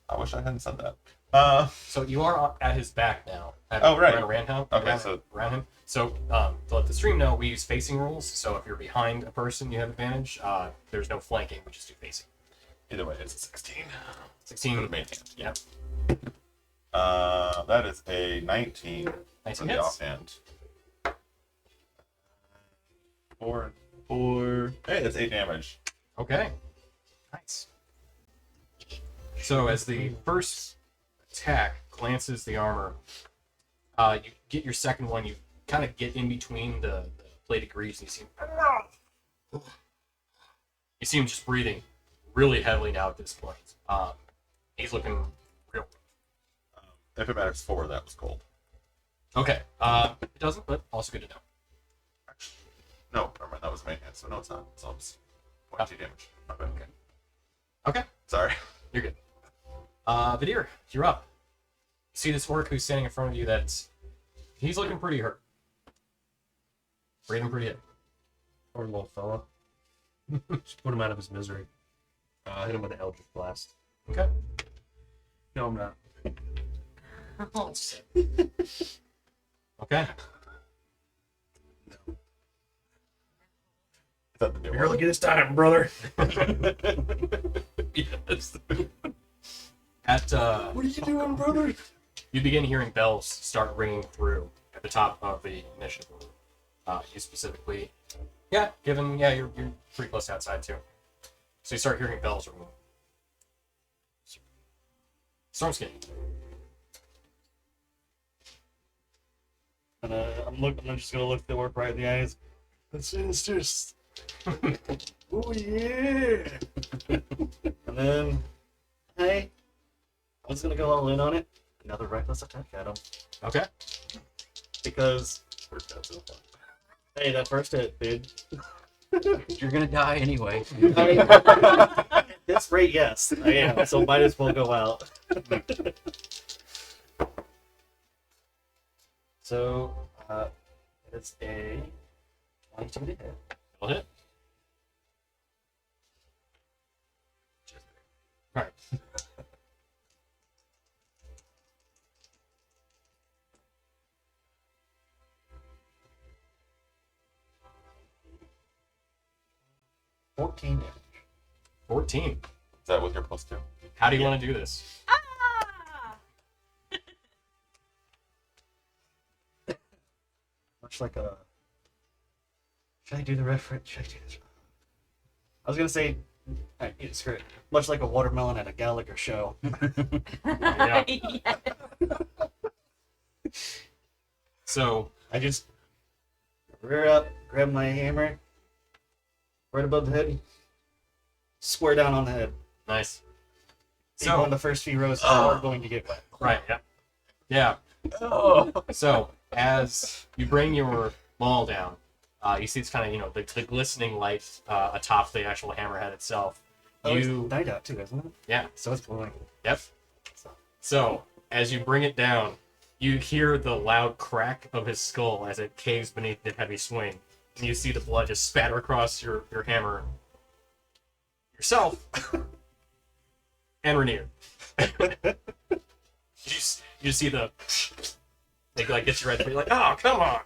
S6: I wish I hadn't said that.
S1: So you are at his back now.
S6: Oh, right.
S1: Around him.
S6: Okay, so-
S1: around him. So to let the stream know, we use facing rules. So if you're behind a person, you have advantage. There's no flanking. We just do facing.
S6: Either way, it's a 16.
S1: 16.
S6: For the main hand.
S1: Yeah.
S6: That is a 19 for
S1: 19
S6: the
S1: hits.
S6: offhand. 4 and 4. Hey, that's 8 damage.
S1: Okay. Nice. So as the first attack glances the armor, you get your second one. You kind of get in between the plated greaves, and you see him just breathing really heavily now at this point. He's looking real.
S6: If it matters, 4, that was cold.
S1: Okay. It doesn't, but also good to know.
S6: No, never mind, that was main hand, so no, it's not. It's all just 0.2 damage. Okay.
S1: Okay.
S6: Sorry.
S1: You're good. Vidir, you're up. You see this orc who's standing in front of you he's looking pretty hurt. Breathing pretty heavy.
S3: Poor little fella. Just put him out of his misery. Hit him with an Eldritch Blast.
S1: Okay.
S3: No, I'm not.
S5: Oh,
S1: Okay.
S6: Is that the new
S3: You're
S6: one?
S3: looking this time, brother.
S1: Yes. At
S3: What are you doing, brother?
S1: you begin hearing bells start ringing through at the top of the initiative. You specifically, you're pretty close outside too. So you start hearing bells ringing. Stormskin.
S4: And I'm just gonna look the orc right in the eyes. That's just. Oh yeah. And then, hey, I'm just gonna go all in on it. Another reckless attack at him.
S1: Okay.
S4: Because
S6: Worked out so far.
S4: hey, that first hit, dude.
S2: You're gonna die anyway.
S4: I mean, at this rate, yes, I am. So might as well go out. So, it's a 22 to hit.
S1: Will hit. All right.
S4: $14 damage.
S1: 14.
S6: Is that with your +2?
S1: How do you want to do this?
S5: Ah!
S4: Much like a. Should I do the reference? Should I do this? I was gonna say, screw it. Much like a watermelon at a Gallagher show.
S1: Yeah.
S5: Yeah.
S1: So,
S4: I just rear up, grab my hammer, right above the head, square down on the head.
S1: nice.
S4: People on
S1: So,
S4: the first few rows are going to get wet.
S1: right, yeah. Yeah.
S2: Oh.
S1: So, as you bring your maul down, you see it's kind of, the glistening light atop the actual hammerhead itself.
S4: Oh, it's
S1: You,
S4: night out too, isn't it?
S1: yeah,
S4: So it's glowing.
S1: yep. So, as you bring it down, you hear the loud crack of his skull as it caves beneath the heavy swing. And you see the blood just spatter across your hammer. Yourself and Rainier. you just see the... They like get you right there. You're like, oh, come on!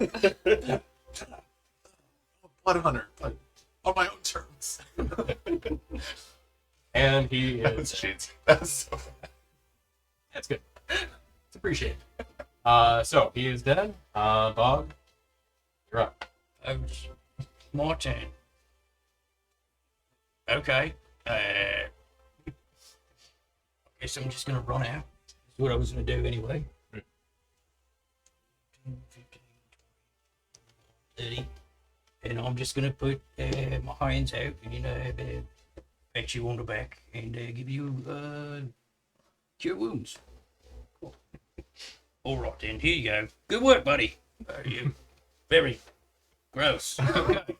S6: Blood hunter, but on my own terms.
S1: And he
S6: That was
S1: is...
S6: cheesy. That's so bad.
S1: That's good. It's appreciated. So, he is dead. Bog, you're up.
S2: That was my turn. Okay. Guess I'm just gonna run out. That's what I was gonna do anyway. 10, 15, 20, 30. And I'm just gonna put my hands out and pat you on the back and give you cure wounds. Cool. All right then, here you go. Good work, buddy. You very gross. Okay.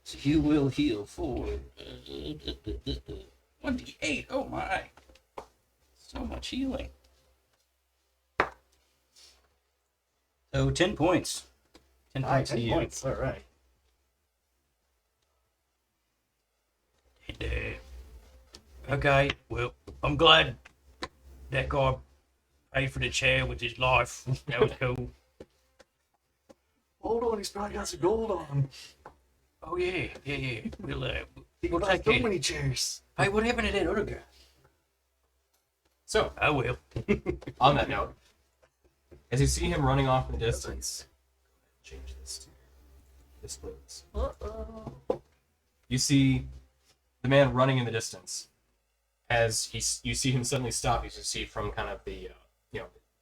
S2: So you will heal for 1d8. Oh my. So much healing. So 10 points. 10 points to
S4: 10
S2: you.
S4: points. All right.
S2: And, okay, well, I'm glad that guy paid for the chair with his life. That was cool.
S4: Hold on, he's probably got some gold on.
S2: Oh yeah. We'll
S4: He
S2: we'll
S4: buys
S2: take
S4: so
S2: it.
S4: many chairs.
S2: Hey, what happened to that other guy?
S1: So,
S2: I will.
S1: on that note, as you see him running off in the distance, change this to displays.
S5: Uh-oh.
S1: You see the man running in the distance. As you see him suddenly stop, you see from kind of the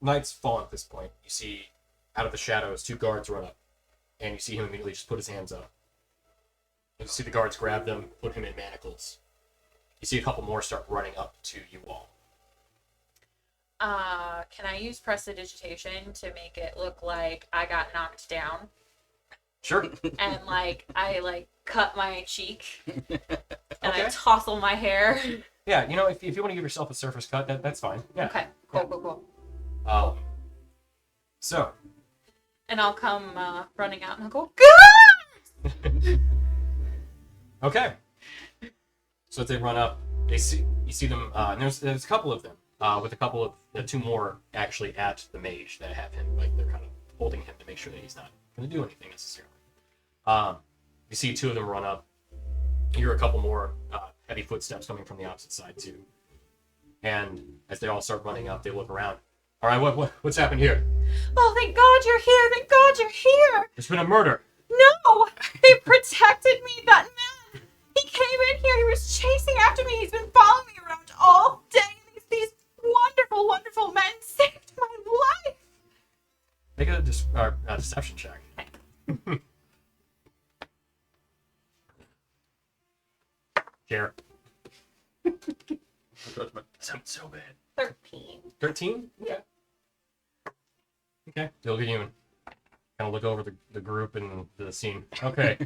S1: night's fallen at this point. You see out of the shadows 2 guards run up, and you see him immediately just put his hands up. You see the guards grab them, put him in manacles. You see a couple more start running up to you all.
S5: Can I use prestidigitation to make it look like I got knocked down
S1: Sure.
S5: and I cut my cheek and I
S1: Okay.
S5: tousle my hair?
S1: Yeah, if you want to give yourself a surface cut, that's fine. Yeah.
S5: Okay, cool.
S1: So,
S5: And I'll come running out and I'll go,
S1: okay. So as they run up, you see them. And there's a couple of them, with a couple of 2 more actually at the mage that have him. Like they're kind of holding him to make sure that he's not going to do anything necessarily. You see 2 of them run up. You hear a couple more heavy footsteps coming from the opposite side too. And as they all start running up, they look around. All right, what's happened here?
S5: oh, thank God you're here. Thank God you're here.
S1: There's been a murder.
S5: No, they protected me. That man, he came in here. He was chasing after me. He's been following me around all day. These wonderful, wonderful men saved my life.
S1: Make a deception check. Here.
S6: Judgment.
S3: Sounds so bad.
S5: 13.
S1: 13?
S5: Yeah.
S1: Okay. They'll get you in. Kind of look over the group and the scene. Okay.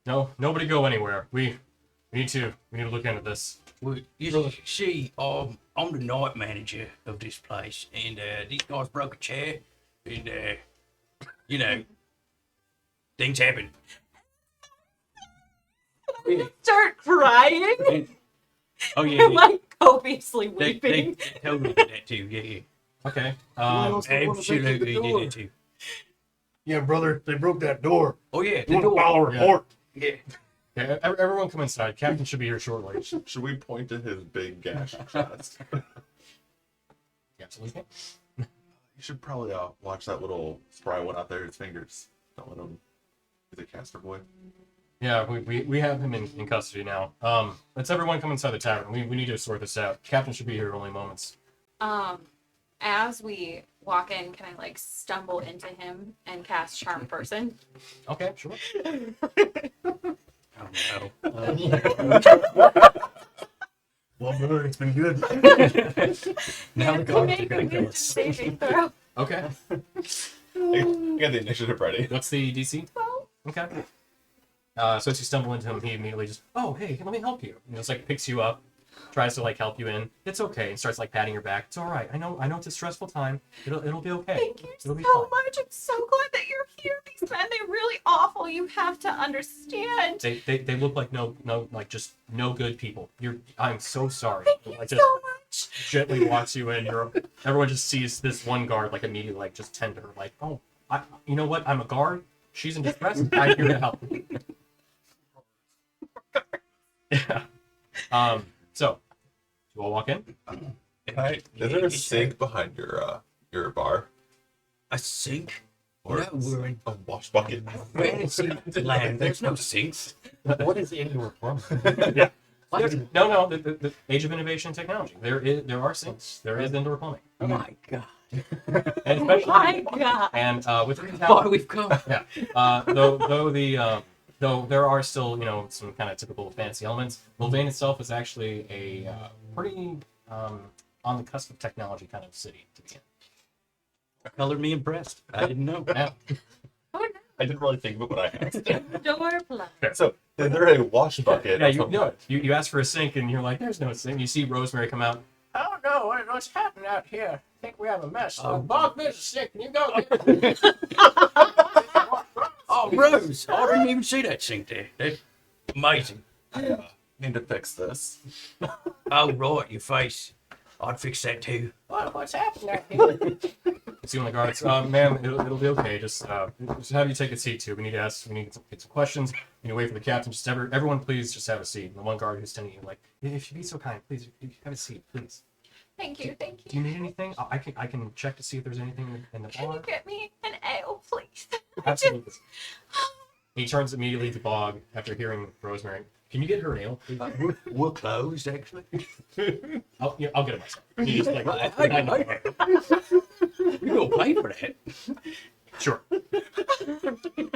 S1: No, nobody go anywhere. We need to look into this.
S2: Well, you see, I'm the night manager of this place, and these guys broke a chair, and you know, things happen. Yeah.
S5: Start crying.
S2: And- oh yeah,
S5: You're like copiously
S2: they
S5: weeping.
S2: totally did that too. Yeah,
S1: Okay.
S2: absolutely did that too.
S7: Yeah, brother, they broke that door.
S2: Oh yeah,
S7: You want to file a
S1: Yeah.
S7: report?
S2: Yeah.
S1: Okay, everyone come inside. Captain should be here shortly.
S6: Should we point to his big gash chest?
S1: Absolutely.
S6: You should probably watch that little spry one out there. His fingers. Don't let him. He's a caster boy.
S1: Yeah, we have him in custody now. Let's everyone come inside the tavern. We need to sort this out. Captain should be here only moments.
S5: As we walk in, can I like stumble into him and cast Charm Person?
S1: Okay, sure.
S2: Oh no.
S7: Well, brother, it's been good.
S2: Now the
S5: You
S2: guards are
S5: make a
S2: gonna kill
S5: wisdom
S2: us.
S5: saving throw.
S1: Okay.
S6: I got the initiative ready.
S1: What's the DC?
S5: 12.
S1: Okay. So as you stumble into him, he immediately just, oh, hey, let me help you. And just like picks you up, tries to like help you in. It's okay, and starts like patting your back. It's all right. I know it's a stressful time. It'll be okay.
S5: Thank you
S1: It'll be
S5: so
S1: fine.
S5: much. I'm so glad that you're here. These men, they're really awful. You have to understand.
S1: They look like no just no good people. I'm so sorry.
S5: Thank you
S1: I just
S5: so much.
S1: gently walks you in. Everyone just sees this one guard like immediately like just tend to her like, oh, you know what? I'm a guard. She's in distress. I'm here to help. Yeah. So you all walk in.
S6: Is there a sink behind your bar?
S2: A sink?
S6: Or
S2: No, we're in
S6: a wash bucket?
S2: fantasy land. There's no sinks.
S4: What is indoor plumbing?
S1: Yeah.
S4: What is it?
S1: No. The age of innovation and technology. There are sinks. There is indoor plumbing.
S2: Oh my god.
S1: And
S5: Oh
S1: especially
S5: my god.
S1: and with the
S2: Why
S1: town,
S2: we've come.
S1: yeah. Though there are still some kind of typical fancy elements. Mulvane itself is actually a pretty on the cusp of technology kind of city to begin.
S2: Colored me impressed. I didn't know.
S1: Yeah.
S5: Oh
S6: I didn't really think of it when I asked.
S5: no. Door plumbing.
S6: So, is there a wash bucket?
S1: Yeah,
S6: of some kind?
S1: you ask for a sink and you're like, there's no sink. You see Rosemary come out. Oh no, what's happening out here? I think we have a mess. Bob, there's a sink. Can you go get it?
S2: Oh, Rose! I didn't even see that sink there. That's amazing.
S6: Need to fix this.
S2: Oh, right, your face. I'd fix that too.
S1: What's happening out here? See one of the guards. Ma'am, it'll be okay. Just have you take a seat too. We need to get some questions. We need to wait for the captain. Just everyone, please just have a seat. And the one guard who's tending you, like, if you'd be so kind, please have a seat, please.
S5: Thank you.
S1: Do you need anything? I can check to see if there's anything in the
S5: Can you
S1: bar.
S5: get me an ale, please?
S1: Absolutely. He turns immediately to Bog after hearing Rosemary. Can you get her an ale, please?
S2: We're closed, actually.
S1: I'll get it myself. He just, like,
S2: We gonna pay for that.
S1: Sure.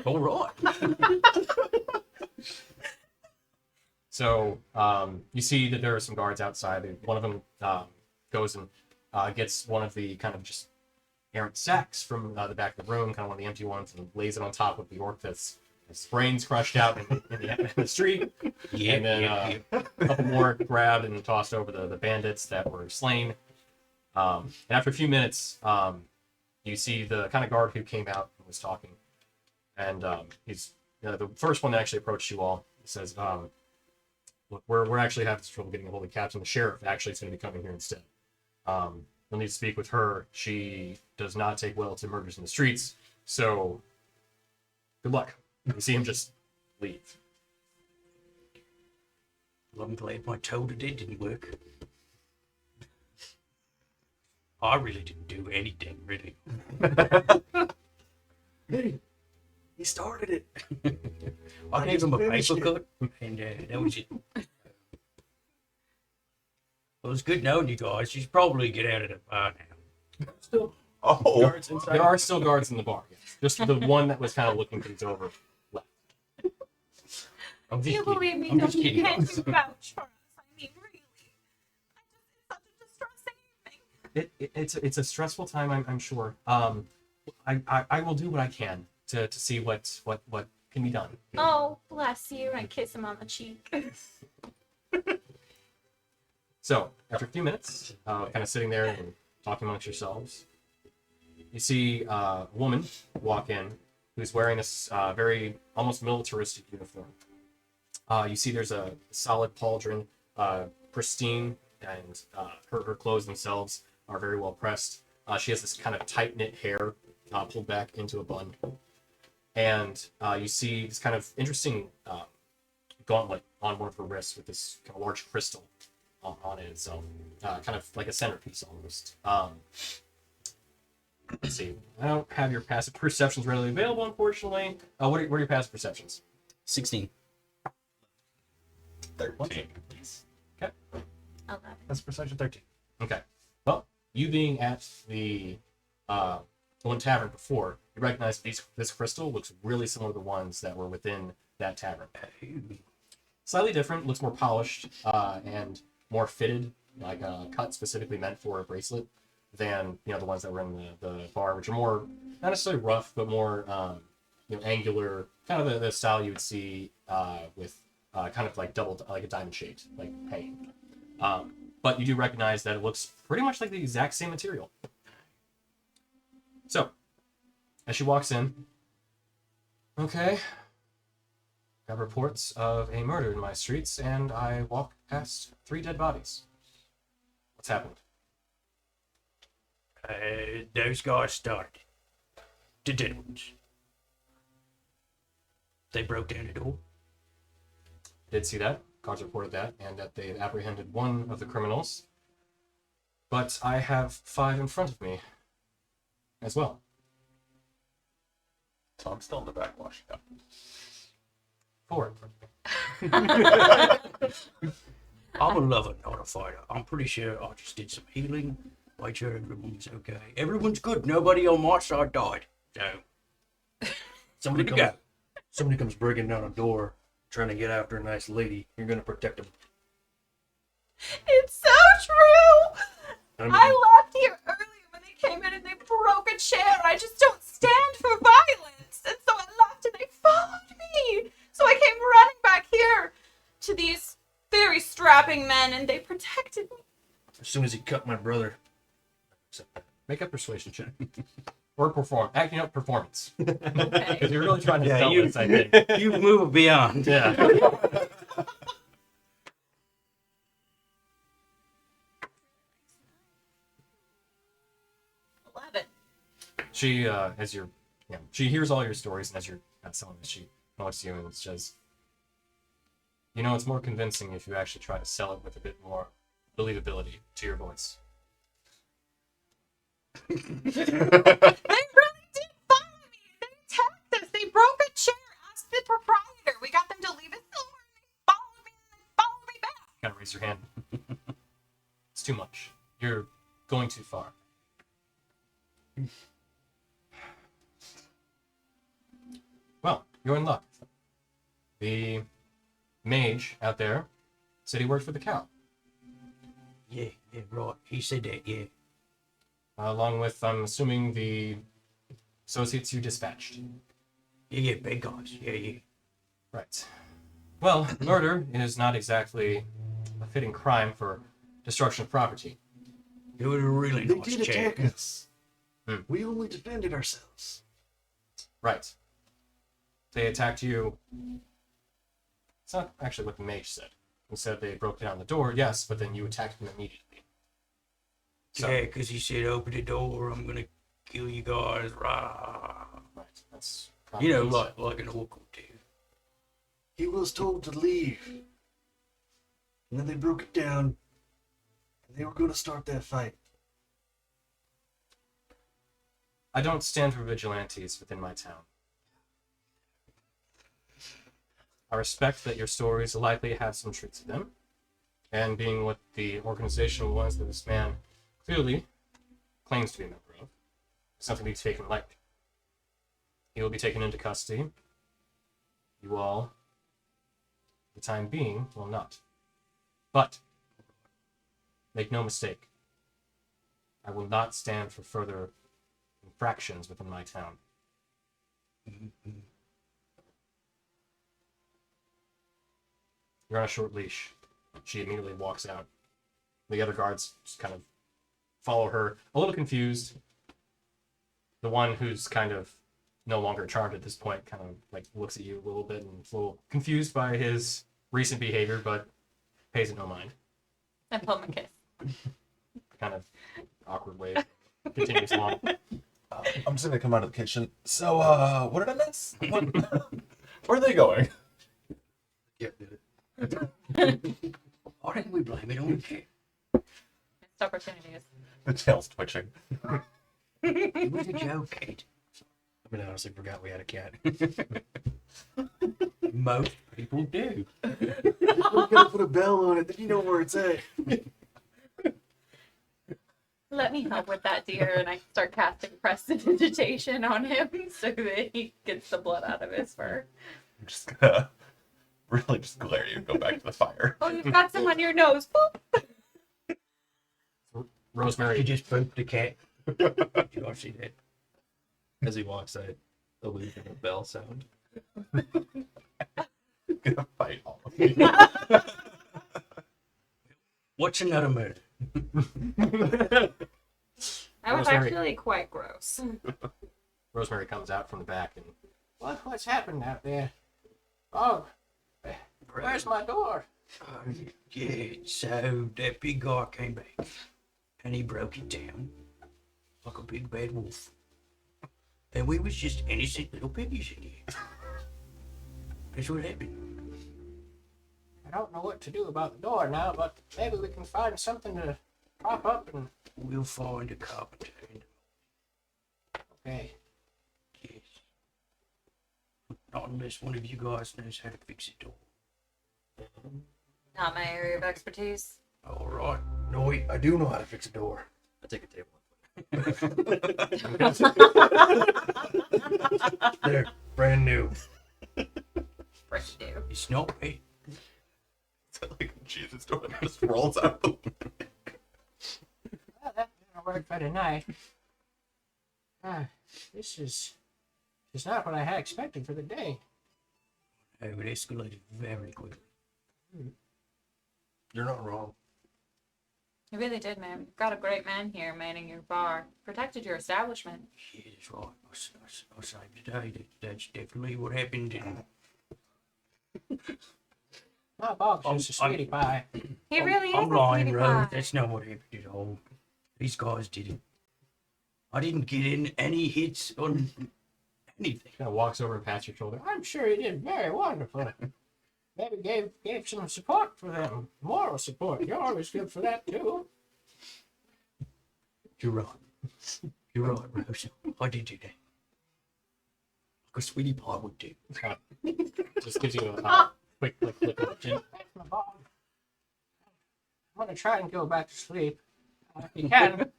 S2: All right.
S1: So you see that there are some guards outside. One of them goes and gets one of the kind of just errant sacks from the back of the room, kind of one of the empty ones, and lays it on top of the orc that's his brains crushed out in the street.
S2: Yeah,
S1: And then a couple more grabbed and tossed over the bandits that were slain. And after a few minutes, you see the kind of guard who came out and was talking. And he's the first one that actually approached you all. He says, look, we're actually having trouble getting a hold of the captain. The sheriff actually is going to be coming here instead. You'll need to speak with her. She does not take well to murders in the streets. So, good luck. You see him just leave.
S2: Well, I'm glad my toe today didn't work. I really didn't do anything, really.
S7: Hey, he started it.
S2: I gave him a
S7: finished
S2: paper
S7: it.
S2: cut, and that was it. Well, it's good knowing you guys. You should probably get out of the bar now.
S1: Still,
S6: Oh,
S1: guards inside. There are still guards in the bar. Yes. Just the one that was kind of looking things over left.
S2: I'm
S5: Do
S2: just
S5: you
S2: kidding.
S5: believe me?
S2: I'm
S5: Don't
S2: just
S5: you
S2: kidding.
S5: can't you vouch for us? I mean, really.
S1: It's a stressful time, I'm sure. I will do what I can to see what can be done.
S5: Oh, bless you. I kiss him on the cheek.
S1: So, after a few minutes, kind of sitting there and talking amongst yourselves, you see a woman walk in who's wearing this very almost militaristic uniform. You see there's a solid pauldron, pristine, and her clothes themselves are very well pressed. She has this kind of tight-knit hair pulled back into a bun. And you see this kind of interesting gauntlet on one of her wrists with this kind of large crystal on it itself, kind of like a centerpiece almost. Let's see. I don't have your passive perceptions readily available, unfortunately. What are your passive perceptions?
S2: 16.
S6: 13.
S4: Please.
S5: 11.
S4: That's perception 13.
S1: Okay. Well, you being at the one tavern before, you recognize this crystal looks really similar to the ones that were within that tavern. Slightly different, looks more polished and more fitted, like cut specifically meant for a bracelet, than the ones that were in the bar, which are more not necessarily rough, but more angular, kind of the style you would see with kind of like double, like a diamond shaped, like hanging. But you do recognize that it looks pretty much like the exact same material. So, as she walks in, okay, got reports of a murder in my streets, and I walk past 3 dead bodies. What's happened?
S2: Those guys started. The dead ones. They broke down the door.
S1: Did see that. Guards reported that, and that they apprehended one of the criminals. But I have 5 in front of me as well.
S6: So I'm still in the back washing up.
S1: 4.
S2: I'm a lover, not a fighter. I'm pretty sure I just did some healing. Made sure everyone's okay. Everyone's good. Nobody on my side died. So,
S7: Somebody
S2: good to
S7: comes, somebody comes breaking down a door, trying to get after a nice lady. You're gonna protect them.
S5: It's so true.
S7: I mean,
S5: I left here earlier when they came in and they broke a chair. I just don't stand for violence. And so I left and they followed me. So I came running back here to these very strapping men and they protected me.
S7: as soon as he cut my brother.
S1: Make a persuasion check. Or acting out performance.
S5: Okay.
S1: Because you're really trying to
S2: Yeah,
S1: sell
S2: you-
S1: this, I think.
S2: you move beyond.
S1: Yeah.
S5: 11.
S1: She, as you're, she hears all your stories, and as you're selling this, she looks at you and says, it's more convincing if you actually try to sell it with a bit more believability to your voice.
S5: They really did follow me. They attacked us. They broke a chair. Asked the proprietor. We got them to leave us alone. They followed me back.
S1: You gotta raise your hand. It's too much. You're going too far. Well, you're in luck. The mage out there said he worked for the cow,
S2: Yeah, right. He said that, yeah.
S1: along with, I'm assuming, the associates you dispatched.
S2: Yeah, big guys. Yeah.
S1: Right. Well, murder is not exactly a fitting crime for destruction of property.
S2: It was a really
S7: They
S2: nice
S7: did
S2: chair.
S7: attack us.
S1: Hmm.
S7: We only defended ourselves.
S1: Right. They attacked you. It's not actually what the mage said. He said they broke down the door, yes, but then you attacked them immediately. So,
S2: Yeah, because he said, open the door, I'm going to kill you guys. Rah.
S1: right. That's
S2: You know,
S1: probably-
S2: like an orc would do.
S7: He was told to leave. And then they broke it down. And they were going to start that fight.
S1: I don't stand for vigilantes within my town. I respect that your stories likely have some truth to them, and being what the organization was that this man clearly claims to be a member of, something to be taken lightly. He will be taken into custody. You all, for the time being, will not. But, make no mistake, I will not stand for further infractions within my town. You're on a short leash. She immediately walks out. The other guards just kind of follow her, a little confused. The one who's kind of no longer charmed at this point kind of like looks at you a little bit and is a little confused by his recent behavior, but pays it no mind.
S5: And pull him a kiss.
S1: Kind of awkward way continues along.
S6: I'm just gonna come out of the kitchen. So, what did I miss? Where are they going?
S2: Yeah, did it. Why don't we blame it on the cat?
S5: Missed opportunities.
S6: The tail's twitching.
S2: It was a joke, Kate. I mean, I honestly forgot we had a cat. Most people do.
S7: We're gonna put a bell on it. Then you know where it's at.
S5: Let me help with that, dear, and I start casting prestidigitation on him so that he gets the blood out of his fur.
S6: I'm just gonna really just glare at you and go back to the fire.
S5: Oh, you've got some on your nose. Boop.
S2: You
S1: Rosemary,
S2: just pooped the cat. Did you all see that?
S3: As he walks, I allude to a bell sound.
S6: Gonna fight all of you.
S2: What's another murder?
S5: That was
S1: Rosemary.
S5: actually quite gross.
S1: Rosemary comes out from the back and
S8: What's happened out there? Oh, where's my door?
S2: Yeah, so that big guy came back and he broke it down like a big bad wolf. And we was just innocent little piggies in here. That's what happened.
S8: I don't know what to do about the door now, but maybe we can find something to prop up and.
S2: We'll find a carpenter.
S8: Okay.
S2: Yes. Not unless one of you guys knows how to fix a door.
S5: Not my area of expertise.
S2: All right.
S7: No, wait, I do know how to fix a door.
S3: I take a table.
S7: They're brand new.
S5: Fresh do.
S2: It's not bad.
S6: It's like a Jesus door that just rolls out.
S8: Well, that's gonna work for tonight. This is not what I had expected for the day.
S2: Oh, it escalated very quickly.
S6: You're not wrong.
S5: You really did, man. You've got a great man here manning your bar. Protected your establishment.
S2: Yeah, that's right. I saved today. That's definitely what happened. And
S8: My bog's just a sweetie pie.
S5: He really is
S2: I'm
S5: a
S2: lying,
S5: sweetie
S2: Rose.
S5: pie.
S2: That's not what happened at all. These guys did it. I didn't get in any hits on anything.
S1: kind of walks over and pats your shoulder.
S8: I'm sure you did very wonderful. Maybe gave some support for them. Moral support. You're always good for that too.
S2: You're right. You're right, Rose. I did do that. Like a sweetie pie would do.
S1: Just gives you a quick click of the chin.
S8: That's my bog. I'm gonna try and go back to sleep. If you can,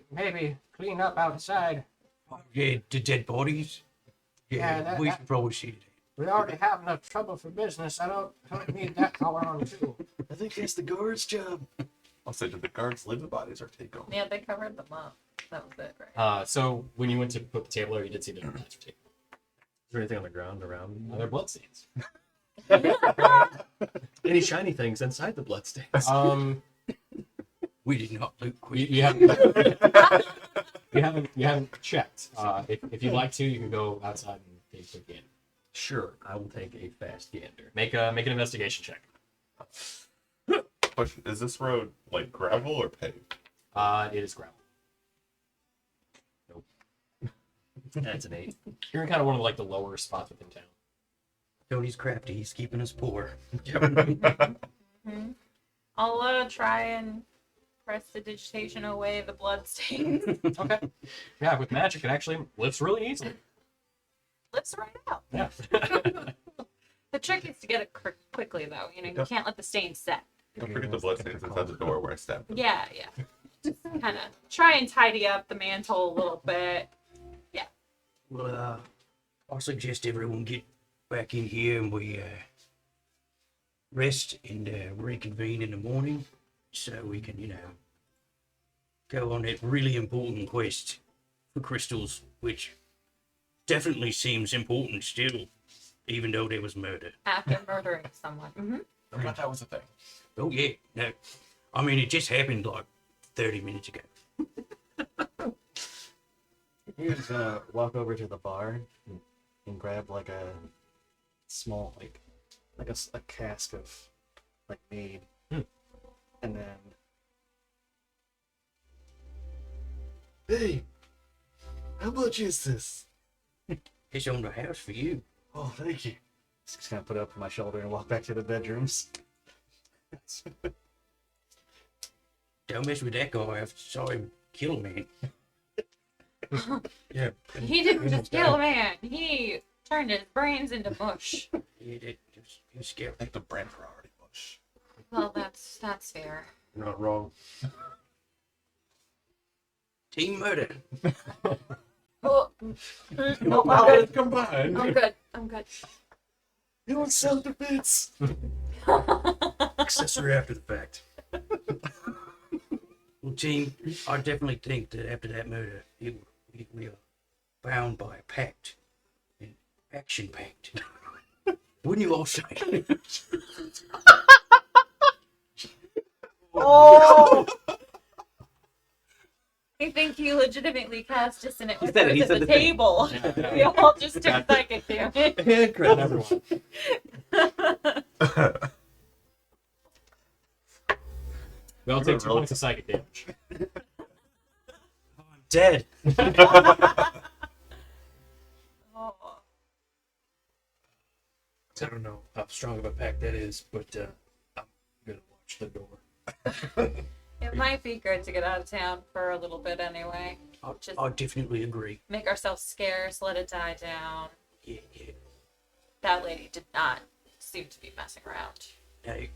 S8: maybe clean up outside.
S2: Yeah, the dead bodies.
S8: Yeah,
S2: Yeah, we should probably see that.
S8: We already have enough trouble for business. I don't need that color on too.
S7: I think that's the guard's job.
S6: I'll say, did the guards leave the bodies or take them?
S5: Yeah, they covered them up. That was it, right?
S1: So when you went to put the table there, you did see the master table.
S3: Is there anything on the ground around?
S1: There are bloodstains.
S3: Any shiny things inside the bloodstains?
S2: We did not loot
S1: You,
S2: quick.
S1: you haven't you haven't checked. If you'd like to, you can go outside and take a quick gander.
S3: Sure, I will take a fast gander.
S1: Make an investigation check.
S6: Question, is this road like gravel or paved?
S1: It is gravel.
S3: That's an 8.
S1: You're in kind of one of like the lower spots within town.
S2: Tony's crafty. He's keeping us poor.
S5: I'll try and press the digitation away the blood stains.
S1: Okay. Yeah, with magic, it actually lifts really easily.
S5: Lifts right out.
S1: Yeah.
S5: The trick is to get it quickly, though. You know, you can't let the stain set.
S6: Don't forget the bloodstains inside the door where I stabbed them.
S5: Yeah, yeah. Just kind of try and tidy up the mantle a little bit.
S2: Well, I suggest everyone get back in here and we rest and reconvene in the morning so we can, go on that really important quest for crystals, which definitely seems important still, even though there was murder.
S5: After murdering someone.
S6: I forgot that was a thing.
S2: Oh yeah, no, I mean it just happened like 30 minutes ago.
S4: You're just gonna walk over to the bar and grab like a small, like a cask of like mead, and then,
S7: Hey, how much is this?
S2: It's on the house for you.
S7: Oh, thank you.
S4: just gonna put it up on my shoulder and walk back to the bedrooms.
S2: Don't mess with that guy. I saw him kill a man.
S3: Yeah.
S5: He didn't just kill a man. He turned his brains into mush.
S2: He was scared.
S6: I think the brand were already bush.
S5: Well, that's fair.
S3: You're not wrong.
S2: Team murder.
S5: Oh,
S6: No,
S5: I'm good.
S6: combined.
S5: I'm good. I'm good.
S7: You want self-defense?
S3: Accessory after the fact.
S2: Well, team, I definitely think that after that murder, we are bound by a pact, an action pact. Wouldn't you all say?
S5: Oh! I think he legitimately cast dissonant
S1: He said it, he
S5: whispers at
S1: said
S5: the
S1: the thing.
S5: table.
S3: Yeah.
S5: We all just took psychic damage.
S3: And credit everyone.
S1: We all take 2 points of psychic damage.
S2: I'm dead.
S5: Oh.
S3: I don't know how strong of a pack that is, but I'm gonna watch the door.
S5: It might be good to get out of town for a little bit anyway.
S2: I definitely agree.
S5: Make ourselves scarce, let it die down.
S2: Yeah.
S5: That lady did not seem to be messing around.
S2: Hey,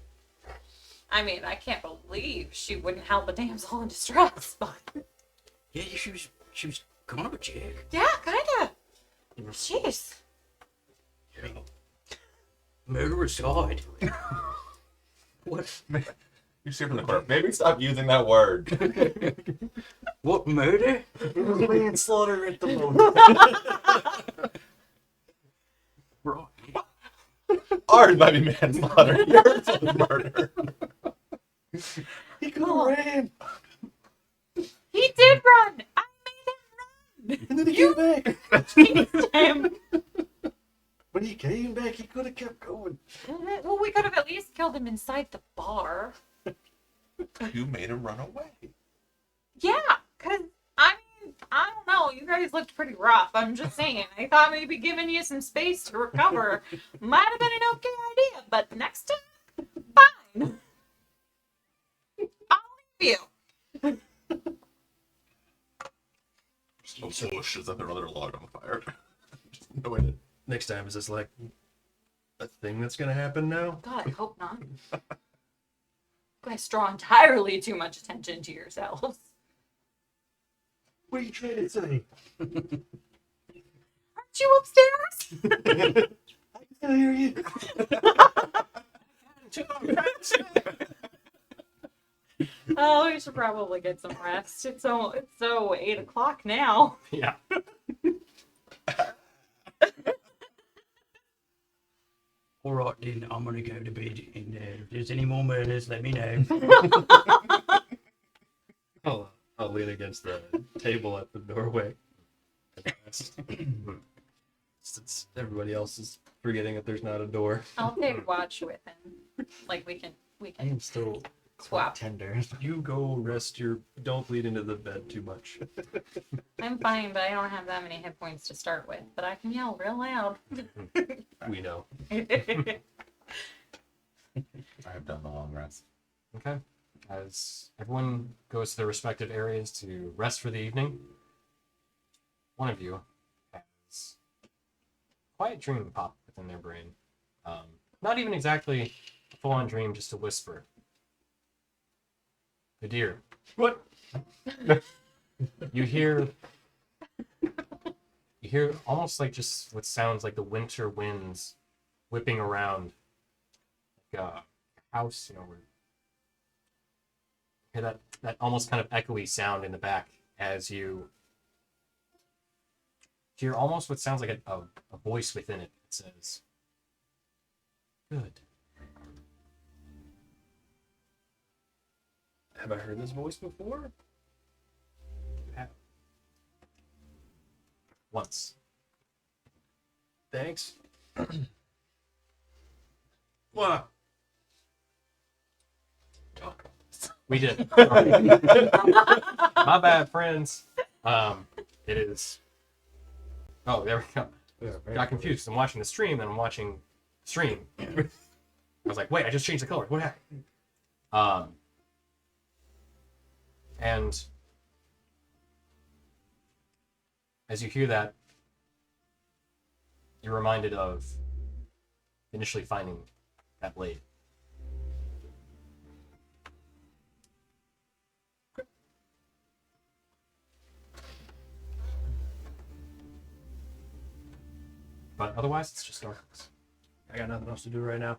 S5: I mean, I can't believe she wouldn't help a damsel in distress, but
S2: yeah, she was kind of a chick.
S5: yeah, kinda. Jeez.
S2: Murder aside. What?
S6: You see from the corner. Maybe stop using that word.
S2: What murder?
S4: It was manslaughter at the moment.
S2: Right.
S6: Ours might be manslaughter. Yours was murder.
S4: He could have ran,
S5: He did run! I made him
S4: and then he came back.
S5: run! Chased him!
S4: When he came back, he could have kept going.
S5: Well, we could have at least killed him inside the bar.
S6: You made him run away.
S5: Yeah, because, I mean, I don't know. You guys looked pretty rough. I'm just saying. I thought maybe giving you some space to recover might have been an okay idea, but next time, fine. I'll leave you.
S6: Just no bushes and another log on fire. Just no way.
S3: Next time, is this like a thing that's gonna happen now?
S5: God, I hope not. You guys draw entirely too much attention to yourselves.
S7: What are you trying to say?
S5: Aren't you upstairs?
S7: I can hear you.
S5: Oh, we should probably get some rest. It's so 8 o'clock now.
S1: Yeah.
S2: All right, then I'm gonna go to bed, and if there's any more murders, let me know.
S3: I'll lean against the table at the doorway. Since everybody else is forgetting that there's not a door.
S5: I'll take watch with him. Like we
S4: I
S5: can
S4: am still
S5: swap.
S4: quite tender.
S3: You go rest your. Don't bleed into the bed too much.
S5: I'm fine, but I don't have that many hit points to start with. But I can yell real loud.
S3: We know.
S6: I have done the long rest.
S1: Okay. As everyone goes to their respective areas to rest for the evening, one of you has a quiet dream pop within their brain. Not even exactly a full-on dream, just a whisper. The deer. What? You hear almost like just what sounds like the winter winds whipping around like a house, where hear that almost kind of echoey sound in the back as you hear almost what sounds like a voice within it that says, "Good."
S3: Have I heard this voice before?
S1: You have. Once.
S3: Thanks.
S2: What?
S1: We did. Sorry. My bad, friends. It is. Oh, there we go. Got confused. I'm watching the stream and I'm watching the stream. I was like, wait, I just changed the color. What happened? And as you hear that, you're reminded of initially finding that blade. But otherwise, it's just darkness.
S3: I got nothing else to do right now.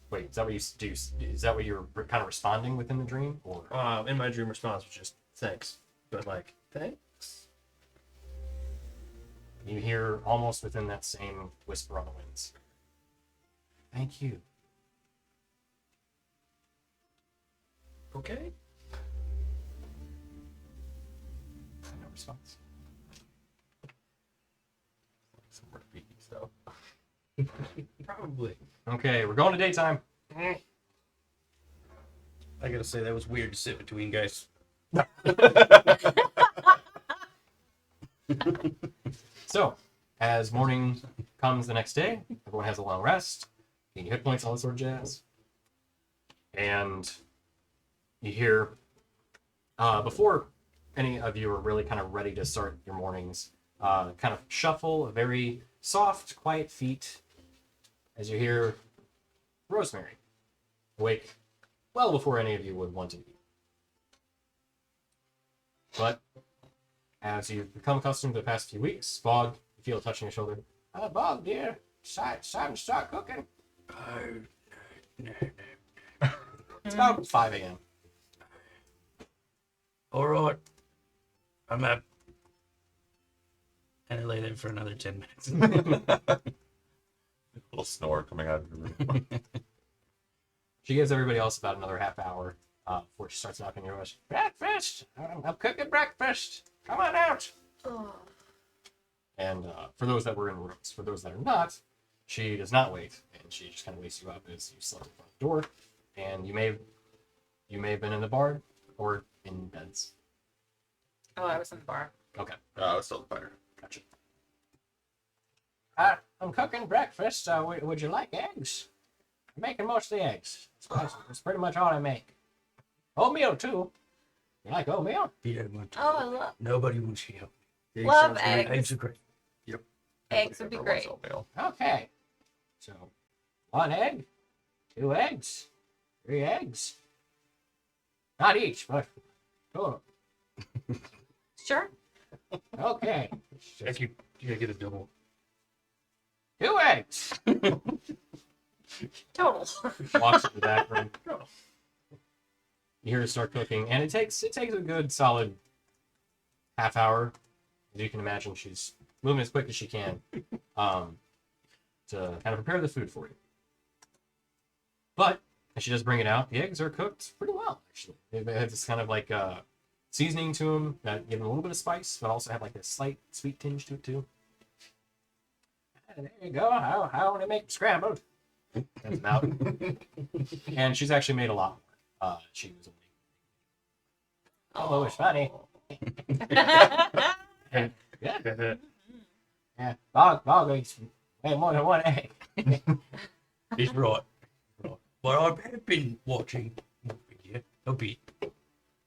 S1: Wait, is that what you do? Is that what you're kind of responding within the dream, or?
S3: In my dream response was just thanks, but like thanks.
S1: You hear almost within that same whisper on the winds. Thank you.
S3: Okay.
S1: No response.
S6: Some graffiti stuff.
S3: Probably.
S1: Okay, we're going to daytime.
S2: I gotta say, that was weird to sit between guys.
S1: So, as morning comes the next day, everyone has a long rest, gain hit points, all that sort of jazz. And you hear, before any of you are really kind of ready to start your mornings, kind of shuffle, a very soft, quiet feet, as you hear Rosemary awake well before any of you would want to be. But as you've become accustomed to the past few weeks, Bog, you feel a touch on your shoulder. Bog, dear, it's time to start cooking. It's about 5 a.m.
S2: All right. I'm up. And I lay there for another 10 minutes.
S6: Little snore coming out of the room.
S1: She gives everybody else about another half hour before she starts knocking your door. Breakfast! I'm cooking breakfast! Come on out!
S5: Oh.
S1: And for those that were in rooms, for those that are not, she does not wait, and she just kind of wakes you up as you slept in front of the door. And you may have been in the bar or in beds.
S5: Oh, I was in the bar.
S1: Okay,
S6: It's still the fire.
S1: gotcha.
S8: I'm cooking breakfast. Would you like eggs? I'm making mostly eggs. That's pretty much all I make. Oatmeal, too. You like oatmeal?
S2: You don't want to.
S5: Oh, I love
S2: Nobody wants to help.
S5: Love
S2: Eggs
S5: eggs.
S2: are great.
S5: Eggs would be great.
S8: Okay. So, 1 egg, 2 eggs, 3 eggs. Not each, but total.
S5: Sure.
S8: Okay.
S2: Thank you. You gotta get a double.
S8: 2 eggs.
S5: Total.
S1: Walks in the back room. You hear her start cooking, and it takes a good solid half hour. As you can imagine, she's moving as quick as she can to kind of prepare the food for you. But as she does bring it out, the eggs are cooked pretty well, actually. They have this kind of like seasoning to them that give them a little bit of spice, but also have like a slight sweet tinge to it too.
S8: And there you go. How would I make them scrambled?
S1: That's about. And she's actually made a lot more. She was
S8: Oh, it's funny.
S1: only.
S8: Yeah. Bog eats way more than 1 egg.
S2: He's right. But I have been watching your video a bit.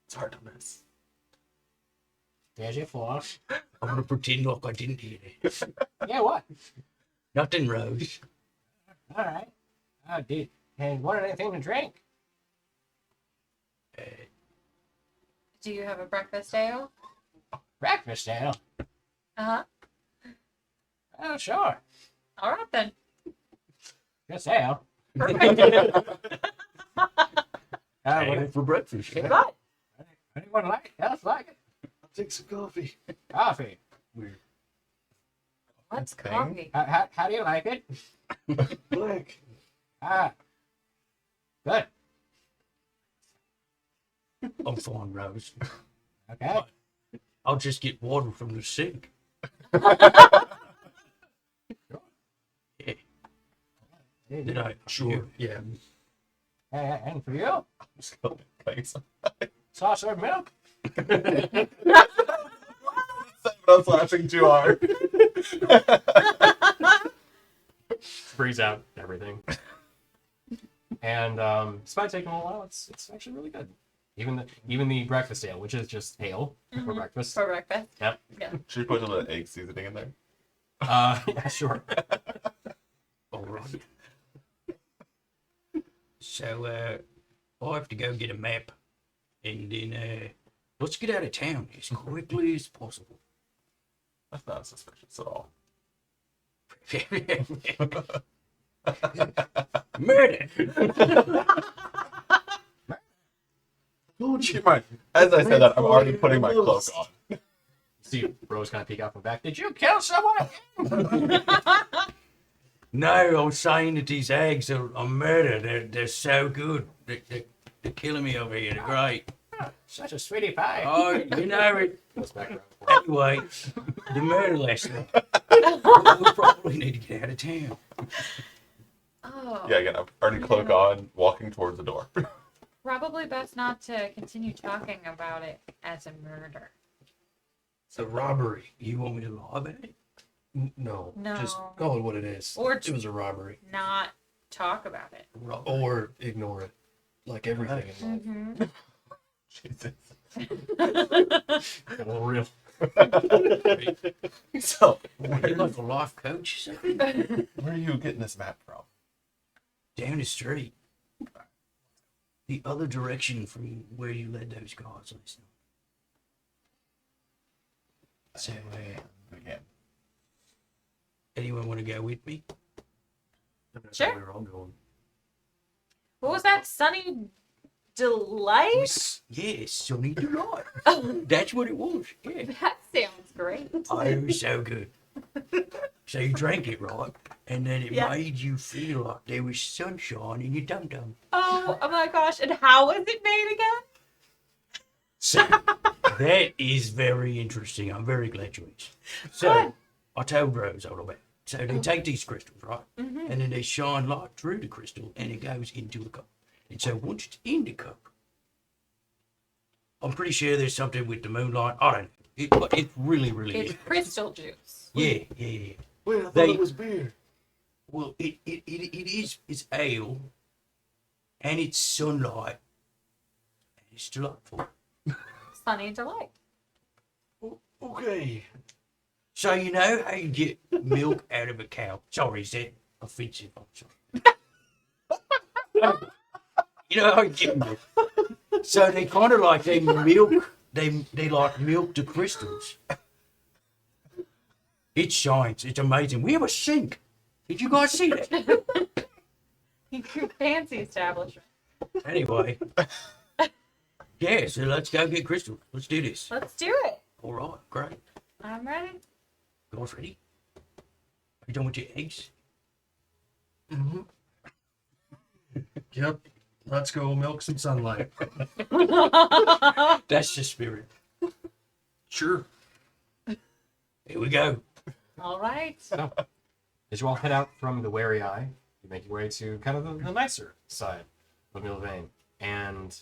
S6: It's hard to miss.
S8: There's your floss.
S2: I'm gonna pretend like I didn't hear it.
S8: Yeah, what?
S2: Nothing, Rose.
S8: All right. Oh, dude. And want anything to drink?
S5: Do you have a breakfast ale?
S8: Breakfast ale?
S5: Uh-huh.
S8: Oh, sure.
S5: All right then.
S8: Just ale.
S5: Perfect.
S2: Ale for breakfast.
S5: Good.
S8: Anyone else like it?
S7: I'll take some coffee.
S8: Coffee.
S5: What's
S6: Thing?
S5: coffee?
S8: How do you like it?
S7: Black.
S8: Ah. Good.
S2: I'm fine, Rose.
S8: Okay.
S2: I'll just get water from the sink. Yeah. Did I? Sure. Yeah.
S8: And for you?
S6: Just go like some-
S8: Saucer of milk?
S6: I was laughing too hard.
S1: Breeze out everything. And despite taking a while, it's actually really good. Even the breakfast ale, which is just ale for breakfast.
S5: For breakfast.
S1: Yep.
S5: Yeah.
S6: Should we put a little egg seasoning in there?
S1: Yeah, sure.
S2: All right. So, I have to go get a map, and then let's get out of town as quickly as possible.
S6: That's not suspicious at all.
S2: Murder.
S6: Told you, my. As I said that, I'm already putting my cloak on.
S1: See Rose kind of peek out from back.
S8: Did you kill someone?
S2: No, I was saying that these eggs are murder. They're so good. They're killing me over here. They're great.
S8: Such a sweetie pie.
S2: Oh, you know it.
S1: Goes back around.
S2: Anyway, the murder lesson. We probably need to get out of town.
S5: Oh.
S6: Yeah, again, I'm already cloak on, walking towards the door.
S5: Probably best not to continue talking about it as a murder.
S9: It's a robbery.
S2: You want me to lie about it?
S9: No,
S5: No.
S9: just call it what it is.
S5: Or
S9: It was a robbery.
S5: Not talk about it.
S9: Or ignore it. Like everything in life.
S5: Mm-hmm.
S6: Jesus.
S1: A little real.
S6: So,
S2: Are you like a life coach or something?
S6: where are you getting this map from?
S2: Down the street. The other direction from where you led those guys. Listen. So,
S6: Again.
S2: anyone want to go with me?
S5: Sure.
S9: We're all going.
S5: What was that? Sunny Delight?
S2: Yes, Sunny Delight. That's what it was. Yeah.
S5: That sounds great.
S2: Oh, so good. So you drank it, right? And then it
S5: Yeah.
S2: made you feel like there was sunshine in your dum dum.
S5: Oh my gosh. And how was it made again?
S2: So that is very interesting. I'm very glad you asked. So
S5: Good.
S2: I told Rose all about it. So they take these crystals, right?
S5: Mm-hmm.
S2: And then they shine light through the crystal and it goes into a cup. And so once it's in the cup, I'm pretty sure there's something with the moonlight. I don't know. It really, really
S5: It's
S2: is.
S5: crystal juice.
S2: Yeah.
S7: Wait, I thought
S2: They-
S7: it was beer.
S2: Well, it is. It's ale, and it's sunlight, and it's delightful.
S5: Sunny Delight.
S7: Okay.
S2: So you know how you get milk out of a cow? Sorry, is that offensive? I'm sorry. You know how you get milk. So they kind of like they milk. They like milk the crystals. It shines. It's amazing. We have a sink. Did you guys see that?
S5: Fancy establishment.
S2: Anyway. Yeah, so let's go get crystals. Let's do this.
S5: Let's do it.
S2: All right, great.
S5: I'm ready.
S2: Guys ready? Are you done with your eggs?
S9: Yep. Let's go milk some sunlight.
S2: That's the spirit.
S9: Sure.
S2: Here we go.
S5: All right.
S1: So, as you all head out from the Wary Eye, you make your way to kind of the nicer side of Milvain. And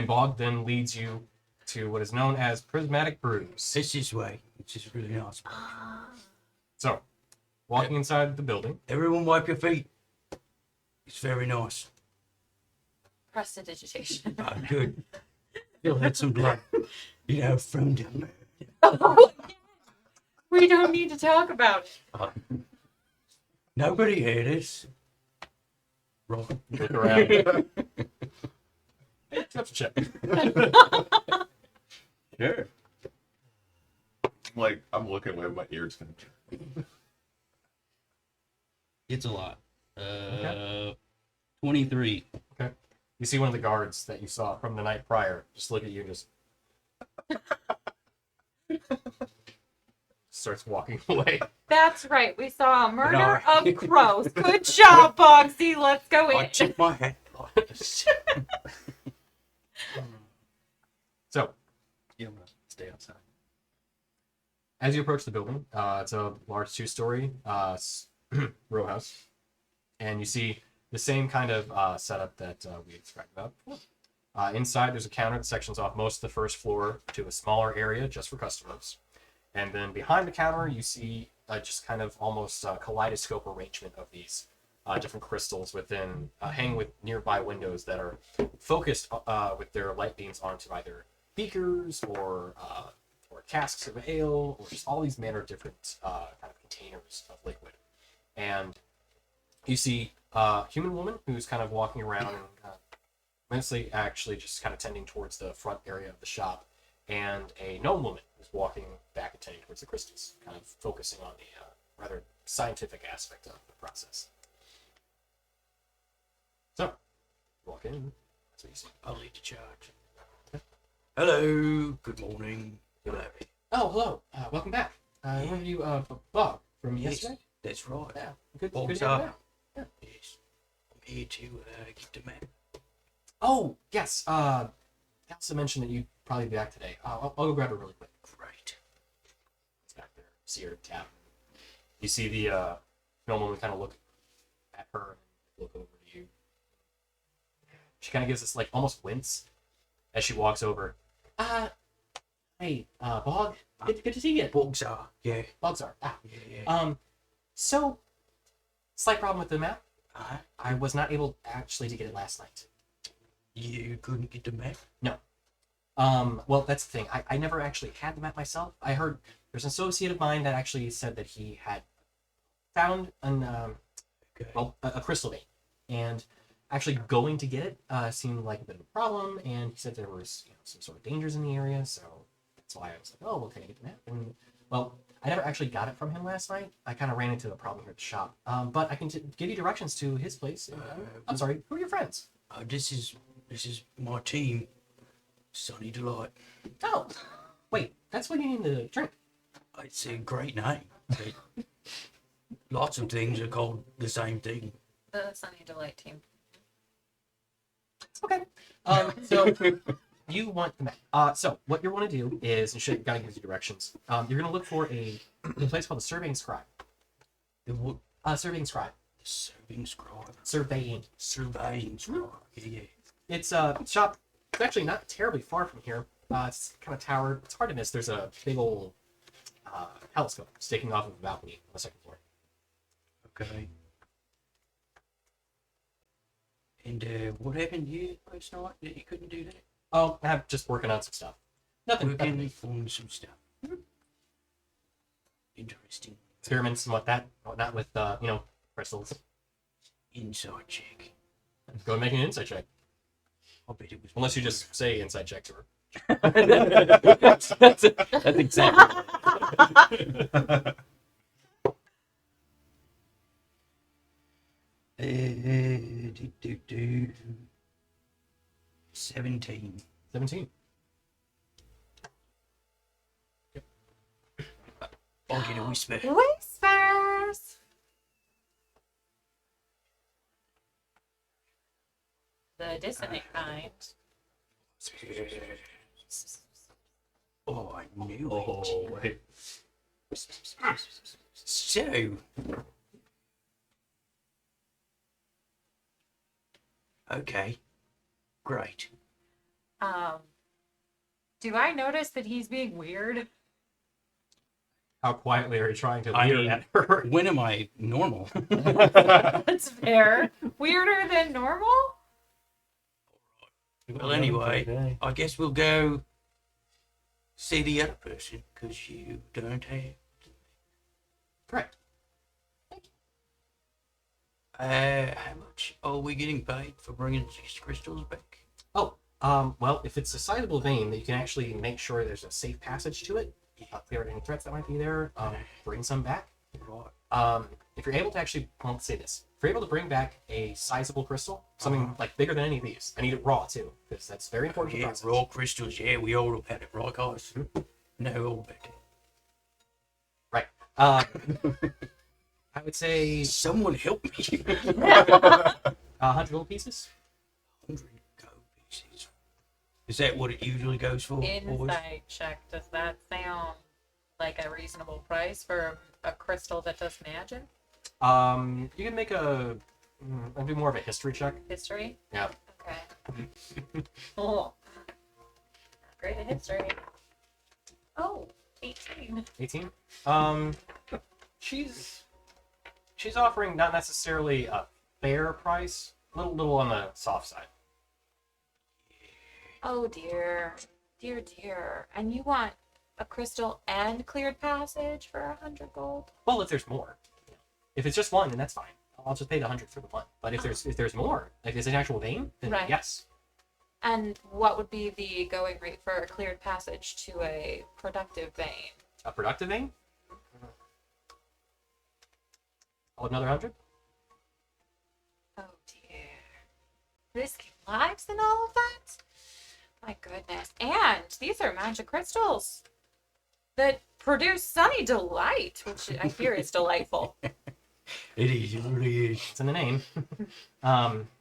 S1: Bog then leads you to what is known as Prismatic Brews.
S2: It's this way. It's just really nice.
S1: So, walking inside the building,
S2: Everyone wipe your feet. It's very nice.
S5: Prestidigitation.
S2: Oh, good. You'll have some blood. You know, from them.
S5: We don't need to talk about it.
S2: Nobody heard us. Right.
S1: look around. Hey, let's check.
S2: Sure.
S6: Like, I'm looking where my ears gonna.
S2: It's a lot.
S1: Okay.
S2: 23.
S1: You see one of the guards that you saw from the night prior just look at you and just starts walking away.
S5: That's right. We saw a murder of crows. Good job, Bogsy. Let's go
S2: I
S5: in.
S2: tip my hat like this.
S1: So,
S3: Yeah, I'm gonna stay outside.
S1: as you approach the building, it's a large 2-story row house, and you see the same kind of setup that we described about before. Inside, there's a counter that sections off most of the first floor to a smaller area just for customers. And then behind the counter, you see just kind of almost kaleidoscope arrangement of these different crystals within, hanging with nearby windows that are focused with their light beams onto either beakers or casks of ale, or just all these manner of different kind of containers of liquid. And you see a human woman who's kind of walking around and mostly actually just kind of tending towards the front area of the shop, and a gnome woman who's walking back and tending towards the crystals, kind of focusing on the rather scientific aspect of the process. So, walk in. That's what you see.
S2: I'll lead the charge. Hello. Good morning. Hello.
S1: Oh, hello. Welcome back. Were you Bob from yesterday?
S2: That's right.
S1: Yeah. Good
S2: Bob's
S1: to have you
S2: up.
S1: back.
S2: Yes. I'm here to get the map.
S1: Oh, yes. I also mentioned that you'd probably be back today. I'll go grab it really quick.
S2: Great.
S1: It's back there. See her tap. You see the gnome woman kind of look at her and look over to you. She kind of gives this like almost wince as she walks over. Hey, Bog. Good to see you.
S2: Bugs are. Yeah.
S1: Bugs are.
S2: Yeah.
S1: So slight problem with the map.
S2: Uh-huh.
S1: I was not able actually to get it last night.
S2: You couldn't get the map?
S1: No. Well, that's the thing. I never actually had the map myself. I heard there's an associate of mine that actually said that he had found a crystal vein, and actually going to get it seemed like a bit of a problem. And he said there was some sort of dangers in the area, so that's why I was like, oh, well, can I get the map? And well, I never actually got it from him last night. I kind of ran into a problem here at the shop. But I can give you directions to his place. I'm sorry, who are your friends?
S2: This is my team. Sunny Delight.
S1: Oh, wait, that's what you need to drink.
S2: It's a great name. But lots of things are called the same thing.
S5: The Sunny Delight team.
S1: Okay. So you want the map. So what you want to do is, and shit, gotta give you directions. You're gonna look for a place called the Surveying Scribe.
S2: The what?
S1: Surveying Scribe.
S2: The serving scribe.
S1: Surveying.
S2: Surveying scribe. Yeah.
S1: It's a shop. It's actually not terribly far from here. It's kind of towered. It's hard to miss. There's a big old telescope sticking off of a balcony on the second floor.
S2: Okay. And what happened here last night that you couldn't do that?
S1: Oh, I'm just working on some stuff. Nothing.
S2: Working on some stuff. Interesting.
S1: Experiments and whatnot with crystals.
S2: Inside check.
S1: Go and make an insight check.
S2: I bet it was.
S1: Unless you just say insight check to her.
S2: that's exactly. 17.
S1: 17.
S2: I'll get a whisper.
S5: Whispers. The dissonant kind.
S2: Oh, I knew
S3: Oh, wait.
S2: it. So. Okay. Great.
S5: Do I notice that he's being weird?
S1: How quietly are you trying to
S2: I
S1: leer
S2: mean,
S1: at her?
S2: when am I normal?
S5: That's fair. Weirder than normal?
S2: Well, anyway, I guess we'll go see the other person because you don't have.
S1: Correct.
S2: How much are we getting paid for bringing these crystals back?
S1: Oh, well, if it's a sizable vein that you can actually make sure there's a safe passage to it, clear out any threats that might be there, bring some back.
S2: Right.
S1: If you're able to actually, well, let's say this, if you're able to bring back a sizable crystal, something like bigger than any of these, I need it raw too, because that's very important. to
S2: Yeah,
S1: process.
S2: raw crystals. Yeah, we all about it, right, guys? No, all about it.
S1: Right. I would say
S2: Someone help me.
S1: 100 gold pieces.
S2: 100 gold pieces. Is that what it usually goes for? boys?
S5: Insight check. Does that sound like a reasonable price for a crystal that does magic?
S1: You can make a. I'll do more of a history check.
S5: History?
S1: Yeah.
S5: Okay. Oh. Great at history. Oh, 18.
S1: 18. She's offering not necessarily a fair price, little on the soft side.
S5: Oh dear. Dear, dear. And you want a crystal and cleared passage for 100 gold?
S1: Well, if there's more, if it's just one, then that's fine. I'll just pay the 100 for the one. But if there's more, like it's an actual vein, then
S5: Right.
S1: yes.
S5: And what would be the going rate for a cleared passage to a productive vein?
S1: A productive vein. Oh, another 100.
S5: Oh dear. Risking lives and all of that? My goodness. And these are magic crystals that produce sunny delight, which I hear is delightful.
S2: It is. It really is.
S1: It's in the name.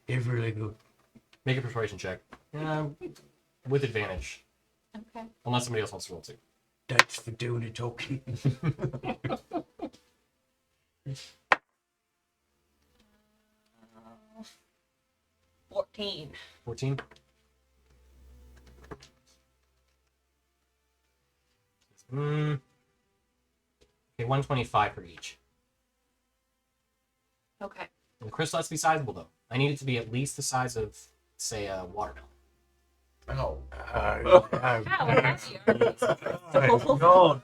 S2: It's really good.
S1: Make a persuasion check. With advantage,
S5: Okay.
S1: unless somebody else wants to roll too.
S2: Thanks for doing the talking.
S5: 14.
S1: 14. Okay, 125 for each.
S5: Okay.
S1: And the crystal has to be sizable though. I need it to be at least the size of, say, a watermelon.
S6: Oh.
S5: How heavy are these crystals?
S6: God.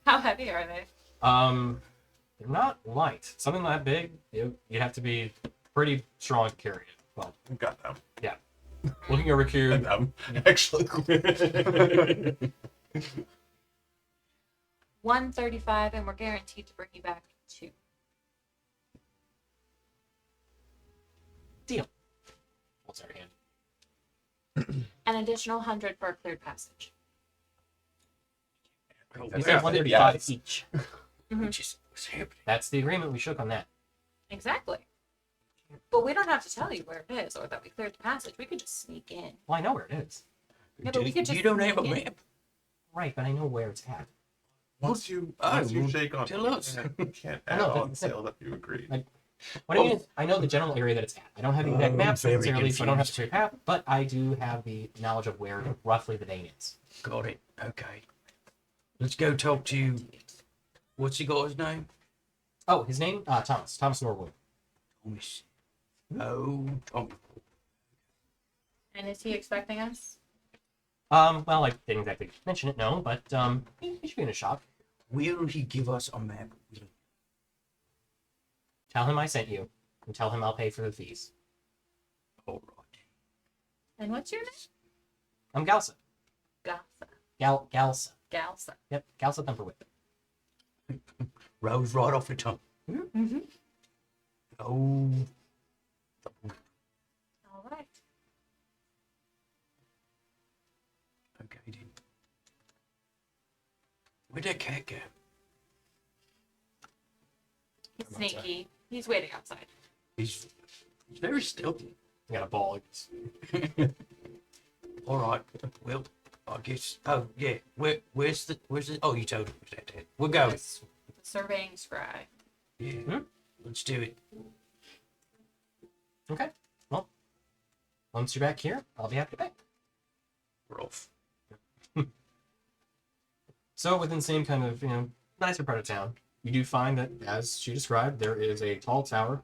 S5: How heavy are they?
S1: They're not light. Something that big, you have to be pretty strong to carry it. Well,
S6: Got them.
S1: looking over here,
S6: Them. Actually.
S5: 135, and we're guaranteed to bring you back 2.
S1: what's our hand?
S5: An additional 100 for a cleared passage.
S1: You
S6: That's
S1: said
S6: yeah,
S1: 135
S6: yes.
S1: each.
S2: Which is what's happening.
S1: That's the agreement we shook on that.
S5: Exactly. But we don't have to tell you where it is or that we cleared the passage. We could just sneak in.
S1: Well, I know where it is.
S5: Yeah, but we could just
S2: You don't have a
S5: sneak in.
S2: map.
S1: Right, but I know where it's at.
S6: Once you
S2: Oh,
S6: shake on
S2: tell us.
S6: you can't
S1: I
S6: add
S1: know,
S6: on
S1: but-
S6: sale that you agreed.
S1: What I mean is, I know the general area that it's at. I don't have the exact maps
S2: very
S1: necessarily, so I don't have to
S2: confused.
S1: clear path, but I do have the knowledge of where roughly the vein is.
S2: Got it. Okay. Let's go talk to. What's the guy's name?
S1: Oh, his name? Thomas Norwood.
S2: Thomas. Oh, Tommy.
S5: And is he expecting us?
S1: Well, I didn't exactly mention it, no, but he should be in a shop.
S2: Will he give us a map?
S1: Tell him I sent you, and tell him I'll pay for the fees.
S2: All right.
S5: And what's your name?
S1: I'm Galsa.
S5: Galsa.
S1: Galsa.
S5: Galsa.
S1: Yep, Galsa Thumperwhip.
S2: Rose right off the tongue.
S5: Mm-hmm.
S2: Oh.
S5: All right.
S2: Okay, then. Where'd that cat go?
S5: He's sneaky. He's waiting outside.
S2: He's very stealthy.
S1: I got a ball.
S2: All right. Well, I guess. Oh yeah. Where's the? Oh, you told him. We'll go.
S5: This surveying scribe.
S2: Yeah.
S1: Hmm?
S2: Let's do it.
S1: Okay. Well, once you're back here, I'll be happy to pay.
S2: We're off.
S1: So within the same kind of, nicer part of town, you do find that, as she described, there is a tall tower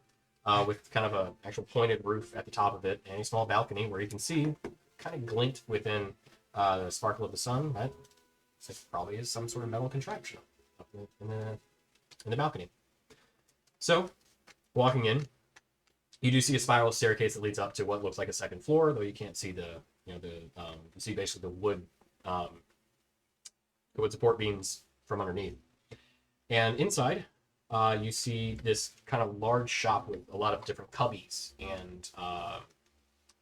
S1: with kind of a actual pointed roof at the top of it, and a small balcony where you can see, kind of glint within the sparkle of the sun, that probably is some sort of metal contraption up in the balcony. So, walking in, you do see a spiral staircase that leads up to what looks like a second floor, though you can't see you see basically the wood support beams from underneath. And inside, you see this kind of large shop with a lot of different cubbies, and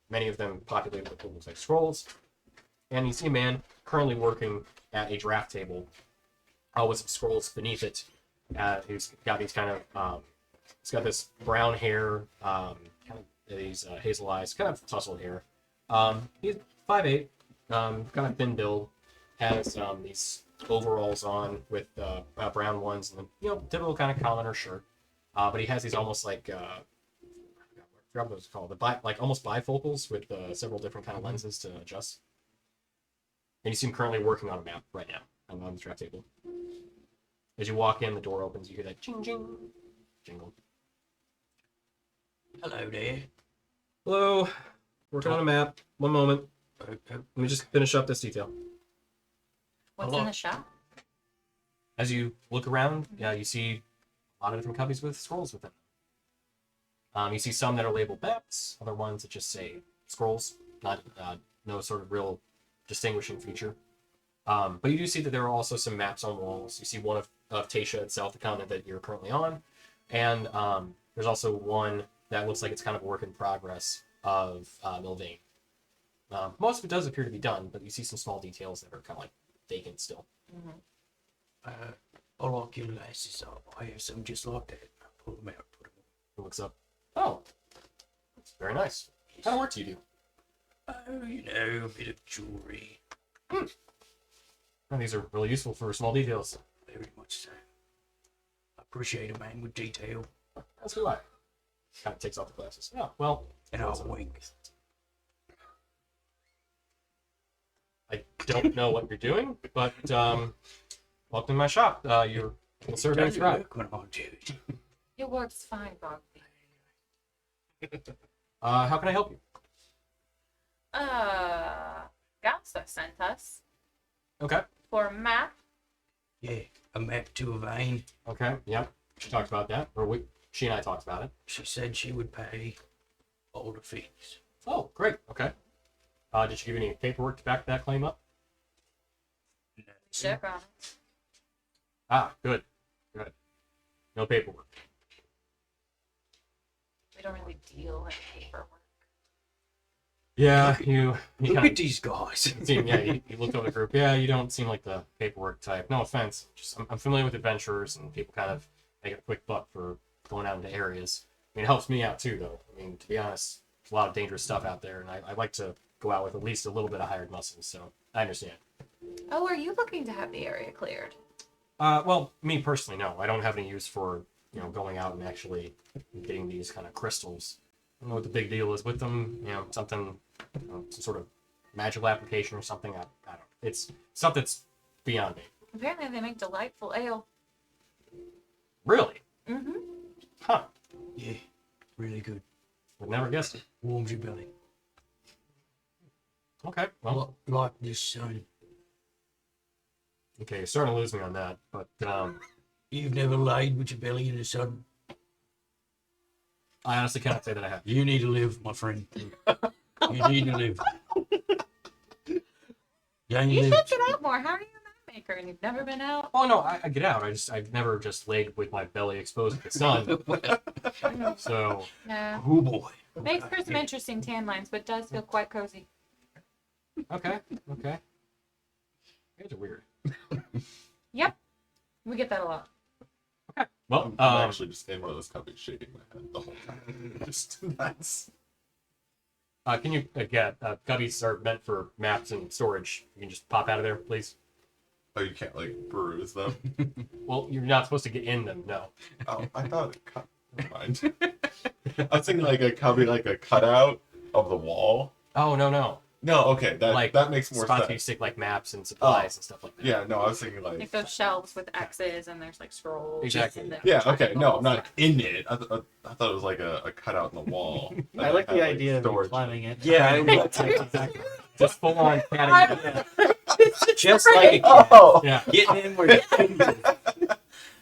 S1: many of them populated with what looks like scrolls. And you see a man currently working at a draft table with some scrolls beneath it. Who's got these kind of, he's got this brown hair, kind of these hazel eyes, kind of tousled hair. He's 5'8", kind of thin build, has these overalls on with brown ones, and then typical kind of collar shirt. But he has these almost like I forgot what it's called, like almost bifocals with several different kind of lenses to adjust. And you see him currently working on a map right now on the draft table. As you walk in, the door opens. You hear that ching ching jingle.
S2: Hello there.
S1: Hello, working on a map. One moment. Let me just finish up this detail.
S5: What's in the shop?
S1: As you look around, you see a lot of different cubbies with scrolls within them. You see some that are labeled maps, other ones that just say scrolls, not no sort of real distinguishing feature. But you do see that there are also some maps on walls. You see one of Tasha itself, the continent that you're currently on, and there's also one that looks like it's kind of a work in progress of Milvain. Most of it does appear to be done, but you see some small details that are kind of like vacant still.
S2: I like your glasses. I have some just like that. I pull them out, put them
S1: He looks up. Oh, that's very nice. What kind of work do you do?
S2: on. Oh, a bit of jewelry.
S1: Oh, these are really useful for small details.
S2: Very much so. I appreciate a man with detail.
S1: As do I. Kind of takes off the glasses. Yeah, well,
S2: And I'll wink.
S1: I don't know what you're doing, but welcome to my shop. You're will serve
S2: Don't
S1: and thrive.
S2: look when I do it.
S5: It works fine, Bogby.
S1: How can I help you?
S5: Galsa sent us
S1: Okay.
S5: for a map.
S2: Yeah, a map to a vein.
S1: Okay. Yep. She talked about that, or she and I talked about it.
S2: She said she would pay all the fees.
S1: Oh, great. Okay. Did she give you any paperwork to back that claim up?
S5: Check on it.
S1: Ah, good. Good. No paperwork.
S5: We don't really deal in paperwork.
S1: Yeah, you
S2: Look
S1: kind
S2: at these guys.
S1: you looked over the group. Yeah, you don't seem like the paperwork type. No offense. Just I'm familiar with adventurers, and people kind of make a quick buck for going out into areas. I mean, it helps me out too, though. I mean, to be honest, there's a lot of dangerous stuff out there, and I like to go out with at least a little bit of hired muscles, so I understand.
S5: Oh, are you looking to have the area cleared?
S1: Well, me personally, no. I don't have any use for, going out and actually getting these kind of crystals. I don't know what the big deal is with them. Something, some sort of magical application or something. I don't know. It's stuff that's beyond me.
S5: Apparently they make delightful ale.
S1: Really?
S5: Mm-hmm.
S1: Huh.
S2: Yeah, really good.
S1: Would never guessed it.
S2: Warms your belly.
S1: Okay. Well,
S2: Like this sun.
S1: okay. You're starting to lose me on that, but
S2: You've never laid with your belly in the sun.
S1: I honestly cannot say that I have.
S2: You need to live, my friend. You need to live. You only
S5: You
S2: live.
S5: should get out more. How are you a map maker and you've never been out?
S1: Oh no, I get out. I've never just laid with my belly exposed to the sun. So
S5: Yeah.
S2: Oh boy.
S5: Makes for some interesting tan lines, but does feel quite cozy.
S1: okay. You guys are weird.
S5: Yep. We get that a lot.
S1: Well,
S6: I'm actually just in one of those cubbies shaking my head the whole time. Just nuts.
S1: can you get cubbies are meant for maps and storage? You can just pop out of there, please.
S6: Oh, you can't like peruse them.
S1: Well, you're not supposed to get in them. No.
S6: Oh, I thought it cut. Never mind. I was thinking like a cubby, like a cutout of the wall.
S1: Oh no.
S6: No, okay, that makes more
S1: spots where you
S6: sense.
S1: stick like maps and supplies and stuff like that.
S6: Yeah, no, I was thinking
S5: Like
S6: like.
S5: those shelves with X's and there's like scrolls.
S1: Exactly.
S5: and then
S6: Yeah, okay, no, I'm
S5: triangles.
S6: not in it. I thought it was like a cutout in the wall.
S4: I like
S6: That
S4: the
S6: had,
S4: idea of you
S6: storage.
S4: climbing it.
S2: Yeah, I
S4: Climbing
S2: would.
S4: it.
S1: Exactly. Just full on padding.
S2: Just like a cat.
S6: Oh,
S1: Yeah,
S2: Getting in where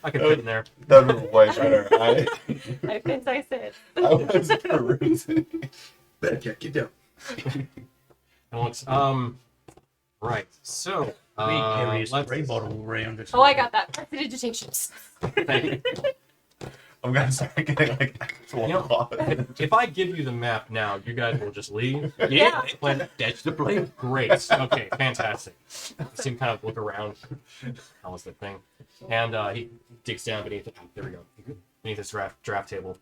S1: I could fit in there.
S6: that would be way better. I
S5: I said.
S6: was perusing.
S9: Better get down.
S1: And let's, right. So,
S2: we carry a spray
S1: let's,
S2: bottle around.
S5: Oh, I got that. Prestidigitations.
S1: thank you.
S6: I'm gonna start getting like actual
S1: You know,
S6: claws.
S1: if I give you the map now, you guys will just leave.
S2: Yeah, that's the plan.
S1: Great. Okay, fantastic. You see him kind of look around. How was the thing? And he digs down beneath it. There we go. Beneath his draft table.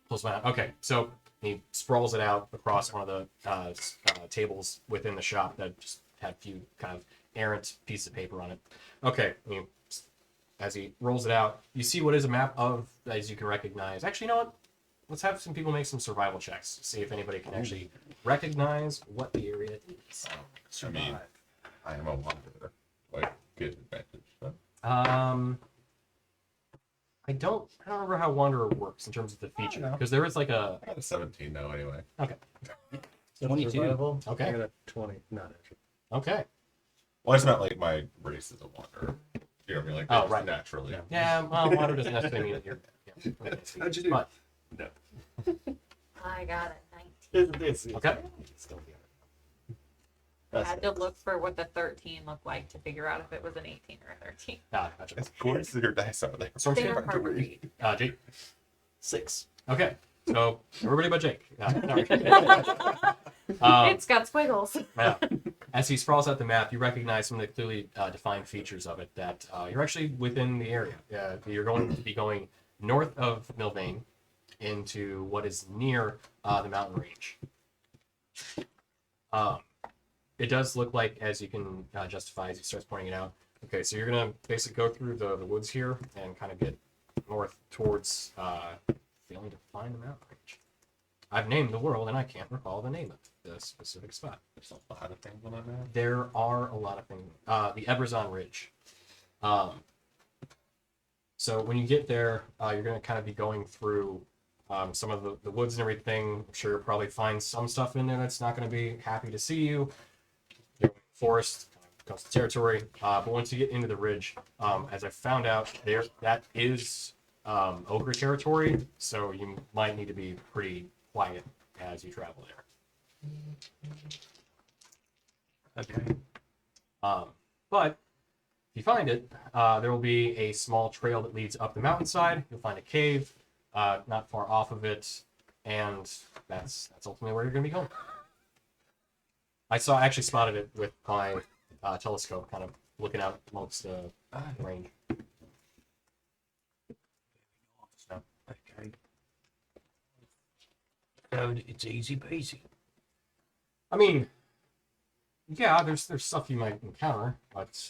S1: Pulls one out. Okay, so he sprawls it out across one of the tables within the shop that just had a few kind of errant pieces of paper on it. Okay, as he rolls it out, you see what is a map of, as you can recognize. Actually, you know what? Let's have some people make some survival checks. See if anybody can actually recognize what the area is.
S6: I mean, I am a wanderer. Like, good advantage. So.
S1: I don't remember how Wanderer works in terms of the feature, because there is like a.
S6: I got a 17 now anyway.
S1: Okay.
S2: 22.
S4: Survival.
S9: I
S1: Okay.
S9: got a 20. Not actually.
S1: Okay.
S6: Well, it's not like my race is a wanderer. You know what I mean? Like,
S1: Oh,
S6: just
S1: right.
S6: naturally.
S1: Yeah. Well, Wanderer doesn't necessarily mean that you're. Yeah,
S9: How'd you do?
S1: But,
S5: I got a 19.
S4: It's
S1: okay.
S5: I had to look for what the 13 looked like to figure out if it was an 18 or a 13.
S1: Gotcha.
S6: Of course, your dice are there.
S1: Storm
S5: They
S1: Scape.
S5: are hard to read.
S1: Jake.
S4: 6.
S1: Okay. So everybody but Jake. No.
S5: It's got squiggles.
S1: Yeah. As he sprawls out the map, you recognize some of the clearly defined features of it. That you're actually within the area. You're going to be going north of Milvain into what is near the mountain range. It does look like, as you can justify as he starts pointing it out. Okay, so you're gonna basically go through the woods here and kind of get north towards failing to find the mountain range. I've named the world and I can't recall the name of the specific spot.
S6: There's a lot of things on that map.
S1: There are a lot of things. The Ebrazon Ridge. So when you get there, you're going to kind of be going through some of the woods and everything. I'm sure you'll probably find some stuff in there that's not going to be happy to see you. Forest, coastal territory. But once you get into the ridge, as I found out, that is ogre territory. So you might need to be pretty quiet as you travel there.
S2: Okay.
S1: But if you find it, there will be a small trail that leads up the mountainside. You'll find a cave not far off of it, and that's ultimately where you're going to be going. I actually spotted it with my telescope, kind of looking out amongst the range. So,
S2: Okay. So it's easy peasy.
S1: I mean, yeah, there's stuff you might encounter, but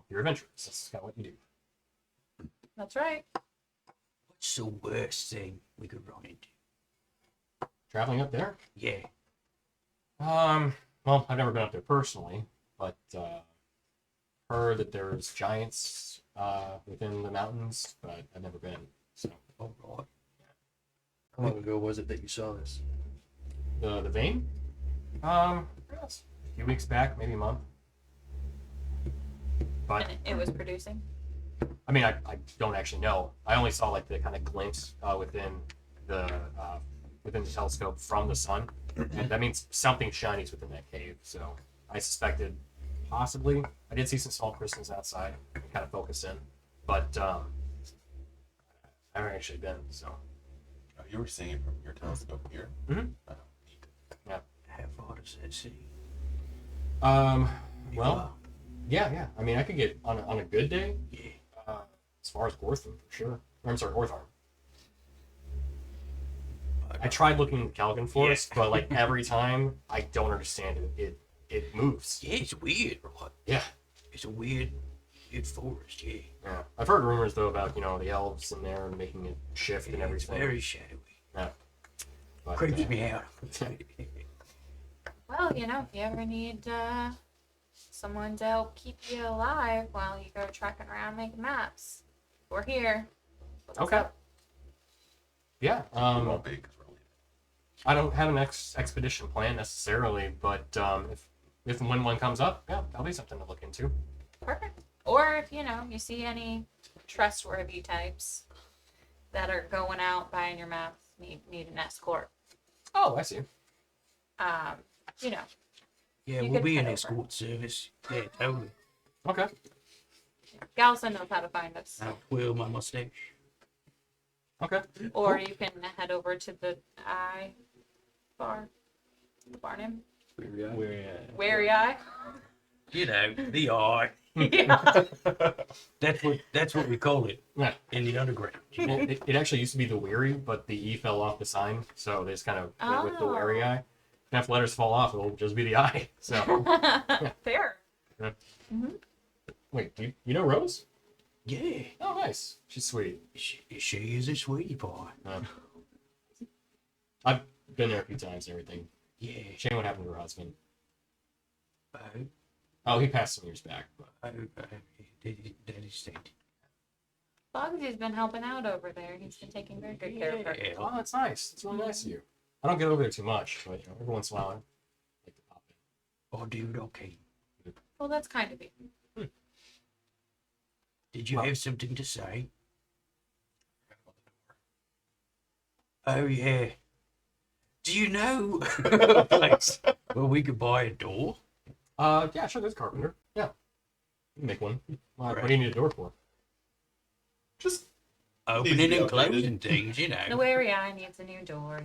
S1: you're adventurous. That's kind of what you do.
S5: That's right.
S2: What's the worst thing we could run into?
S1: Traveling up there?
S2: Yeah.
S1: Well, I've never been up there personally, but heard that there's giants within the mountains, but I've never been. So,
S2: All right.
S9: How long ago was it that you saw this?
S1: the vein? Yes, a few weeks back, maybe a month. But
S5: And it was producing.
S1: I mean, I don't actually know. I only saw like the kind of glimpse within the telescope from the sun. And that means something shiny is within that cave. So I suspected possibly. I did see some small crystals outside and kind of focus in, but I haven't actually been. So
S6: Oh, you were seeing it from your telescope here.
S1: Mhm.
S6: Oh, neat.
S2: How far does that see?
S1: well, yeah. I mean, I could get on a good day.
S2: Yeah.
S1: As far as Gortham, for sure. Or, I'm sorry, Ortharm. I tried looking in Calgan Forest, but like every time, I don't understand it. It moves.
S2: Yeah, it's weird, right?
S1: Yeah.
S2: It's a weird forest, yeah.
S1: Yeah. I've heard rumors though about the elves in there and making it shift and
S2: It's
S1: everything.
S2: very shadowy.
S1: Yeah. But,
S2: Creeps me out.
S5: Well, if you ever need someone to help keep you alive while you go trekking around making maps, we're here. What's
S1: Okay.
S5: up?
S1: Yeah.
S6: We won't be because we're leaving.
S1: I don't have an expedition plan necessarily, but if and when one comes up, yeah, that'll be something to look into.
S5: Perfect. Or if you see any trustworthy types that are going out buying your maps, need an escort.
S1: Oh, I see.
S2: Yeah,
S5: You
S2: we'll
S5: could
S2: be in
S5: head over.
S2: escort service. Yeah, totally.
S1: Okay.
S5: Galson knows how to find us.
S2: I'll twirl my mustache.
S1: Okay.
S5: Or you can head over to the bar. The bar name? Weary Eye.
S2: You know, the eye.
S5: Yeah.
S2: That's what we call it
S1: Yeah.
S2: in the underground.
S1: Well, it actually used to be the Weary, but the E fell off the sign, so they just kind of went with the Weary Eye. And if letters fall off, it'll just be the eye. So,
S5: Fair.
S1: wait, you know Rose?
S2: Yeah,
S1: Oh, nice. She's sweet.
S2: she is a sweetie pie.
S1: I've been there a few times and everything.
S2: Yeah.
S1: Shame what happened to her husband.
S2: Oh,
S1: Oh, he passed some years back. But
S2: Daddy's dead.
S5: Bogsy's been helping out over there. He's been taking very good care of her.
S2: Yeah.
S1: oh, that's nice. That's really nice of you. I don't get over there too much, but every once in a while, I like to pop in.
S2: Oh, dude, okay.
S5: Well, that's kind of you.
S2: Did you
S1: Well-
S2: have something to say? Oh, yeah. Do you know a place where we could buy a door?
S1: Yeah, sure. There's a carpenter. Yeah, you can make one. What do you need a door for?
S6: Just
S2: Opening
S6: be
S2: and
S6: updated.
S2: closing things, you
S5: The
S2: know.
S5: Weary Eye needs a new door,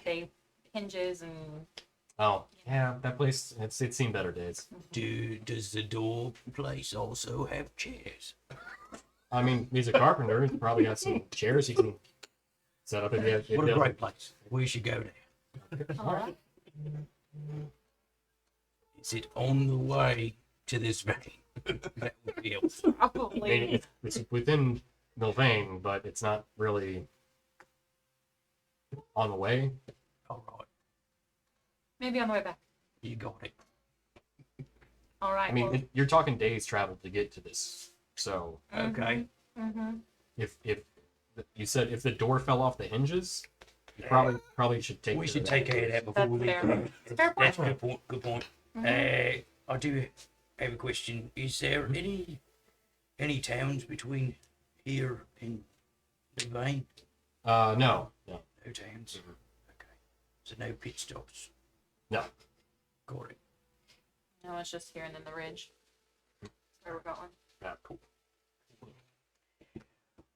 S5: They hinges and
S1: Oh, yeah, that place. It's seen better days.
S2: Does the door place also have chairs?
S1: I mean, he's a carpenter. He's probably got some chairs he can set up. If
S2: What a great place. We should go there.
S5: all right.
S2: Is it on the way to this vein? That would be helpful.
S1: I
S5: Probably.
S1: mean, it's within Milvain, but it's not really on the way.
S2: All right.
S5: Maybe on the way back.
S2: You got it.
S5: All right.
S1: I mean, you're talking days travel to get to this. So
S2: Okay.
S5: Mm-hmm.
S1: if you said if the door fell off the hinges, you probably should take.
S2: We
S1: care
S2: should
S1: of
S2: take care of that before we
S5: That's
S2: leave.
S5: fair. It's a fair
S2: That's a
S5: point.
S2: good point. Good point.
S5: Mhm.
S2: I do have a question. Is there any towns between here and the vein?
S1: No.
S2: No towns. Okay. So no pit stops.
S1: No.
S2: Got it.
S5: No, it's just here and then the ridge. That's where we're going.
S1: Yeah, cool.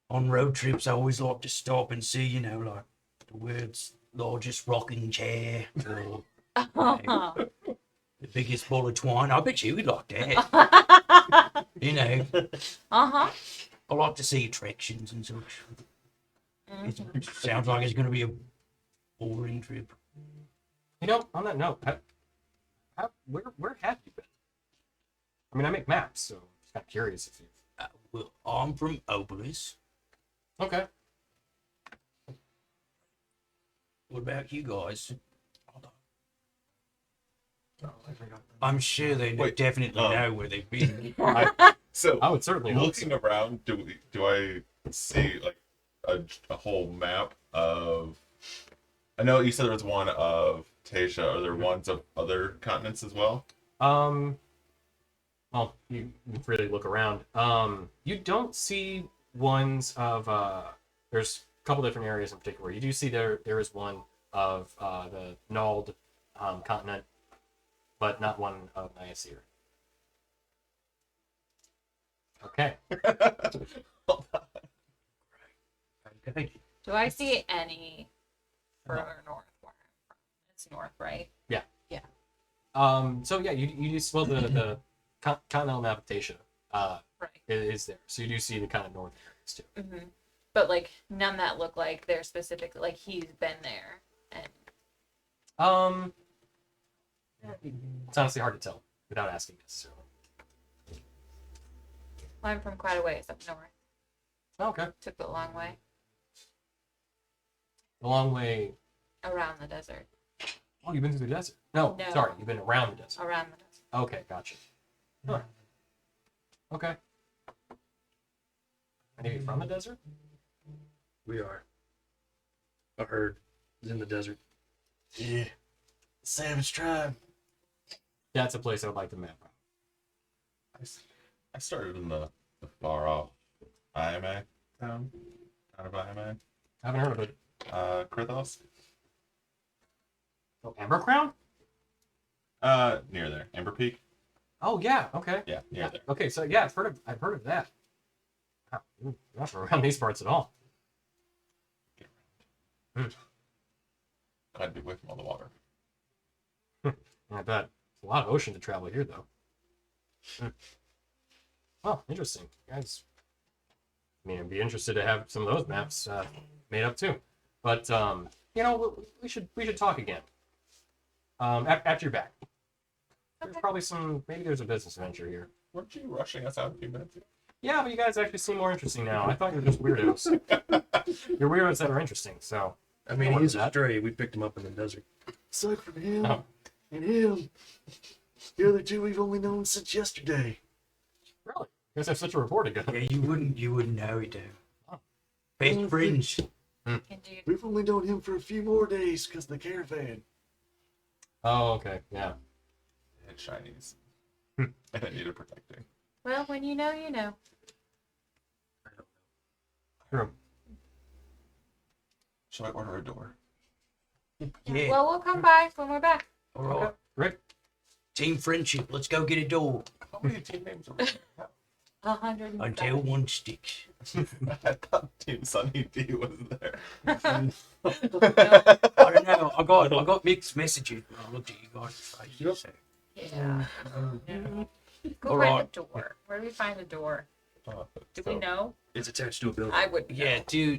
S2: On road trips, I always like to stop and see, like the world's largest rocking chair or the biggest ball of twine. I bet you would like that.
S5: Uh-huh.
S2: I like to see attractions and such. It sounds like it's going to be a boring trip.
S1: On that note, where have you been? I mean, I make maps, so I'm just kind of curious if you.
S2: Well, I'm from Obolis.
S1: Okay.
S2: What about you guys? I'm sure they
S6: Wait,
S2: definitely know where they've been.
S6: So
S1: I would certainly hope so.
S6: looking around, do I see like a whole map of? I know you said there was one of Tasha. Are there ones of other continents as well?
S1: Well, you really look around. You don't see ones of. There's a couple different areas in particular. You do see there is one of the Nald continent, but not one of Niacir. Okay.
S2: Okay.
S5: Do I see any further north where I'm from? It's north, right?
S1: So yeah, you just the continental map of Tasha
S5: Right.
S1: is there. So you do see the kind of north areas too.
S5: Mm-hmm. But like none that look like they're specific. Like he's been there, and
S1: It's honestly hard to tell without asking necessarily.
S5: well, I'm from quite a ways up north.
S1: Okay.
S5: Took the long way
S1: A long way.
S5: around the desert.
S1: Oh, you've been through the desert. No,
S5: No.
S1: sorry, you've been around the desert.
S5: Around the desert.
S1: Okay, gotcha. Huh. Okay. Are you from the desert?
S9: We are. A herd is in the desert.
S4: Yeah. Savage tribe.
S1: That's a place I would like to map out.
S6: I started in the far off IMA town of IMA.
S1: I haven't heard of it.
S6: Krithos.
S1: Oh, Amber Crown?
S6: Near there. Amber Peak.
S1: Oh yeah, okay.
S6: Yeah, near there.
S1: Okay, so yeah, I've heard of that. Wow, you're not from around these parts at all.
S6: I'd be away from all the water.
S1: I bet. A lot of ocean to travel here, though. Well, interesting. Guys, I mean, I'd be interested to have some of those maps made up too. But you know, we should talk again. After you're back. There's probably maybe there's a business venture here.
S6: Weren't you rushing us out a few minutes ago?
S1: Yeah, but you guys actually seem more interesting now. I thought you were just weirdos. You're weirdos that are interesting, so.
S9: I mean,
S1: What
S9: he's
S1: is that?
S9: a stray. We picked him up in the desert.
S7: Aside from him
S1: Oh.
S7: and him, the other two we've only known since yesterday.
S1: Really? You guys have such a rapport together.
S2: Yeah, you wouldn't know it, though.
S1: Oh.
S2: Best friends.
S5: Indeed.
S7: We've only known him for a few more days because of the caravan.
S1: Oh, okay. Yeah.
S6: And shinies. And it needed protecting.
S5: Well, when you know, you know.
S1: True.
S6: Should I order a door?
S2: Yeah.
S5: Well, we'll come by when we're back.
S2: All right.
S1: Rick?
S2: Team friendship. Let's go get a door.
S6: How many team names are we?
S5: 100.
S2: Until one sticks.
S6: I thought Team Sunny D was there.
S2: I don't know. I got mixed messages when I looked at you guys' faces. So.
S5: Yeah. No. Go
S2: All
S5: find
S2: right.
S5: the door. Where do we find the door? Do
S6: So,
S5: we know?
S9: It's attached to a building.
S5: I would.
S2: Yeah. Do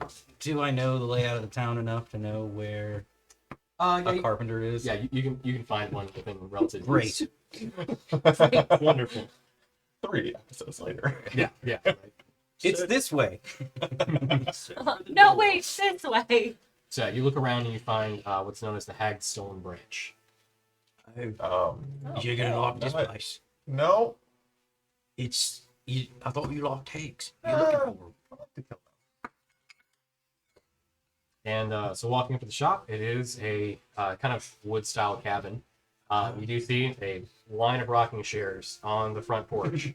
S2: I know the layout of the town enough to know where
S1: Yeah,
S2: a carpenter is?
S1: yeah, you can find one within relative
S2: Great.
S1: ease. Wonderful.
S6: 3 episodes later.
S1: Yeah, yeah. Right.
S2: It's this way.
S5: No, wait, this way.
S1: So yeah, you look around and you find what's known as the Hagstone Branch.
S2: You're gonna like this
S6: no,
S2: place.
S6: No.
S2: It's. I thought you liked eggs. You're looking for 'em.
S1: And so walking up to the shop, it is a kind of wood-style cabin. You do see a line of rocking chairs on the front porch.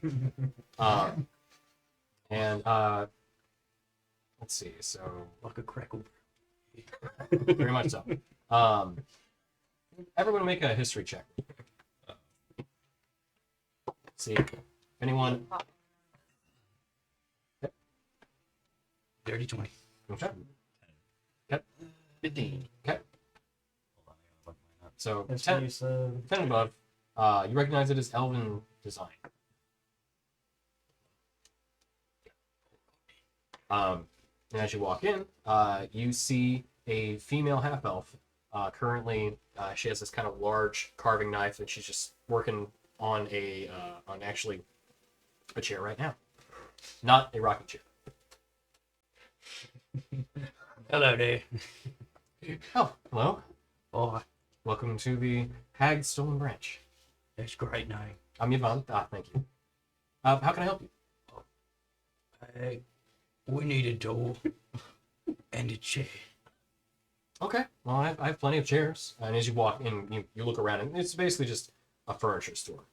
S1: And let's see, so
S2: Like a crackle.
S1: very much so. Everyone make a history check. See if anyone.
S2: Dirty 20.
S1: Okay.
S9: 15.
S1: Okay. So
S4: That's
S1: 10,
S4: what you said.
S1: 10 and above, you recognize it as elven design. And as you walk in, you see a female half elf. Currently, she has this kind of large carving knife, and she's just working on actually a chair right now, not a rocking chair.
S2: Hello there.
S1: Oh, hello.
S2: Oh,
S1: Welcome to the Hagstone Branch.
S2: that's a great name.
S1: I'm Yvonne. Thank you. How can I help you?
S2: We need a door and a chair.
S1: Okay. Well, I have plenty of chairs. And as you walk in, you look around, and it's basically just a furniture store.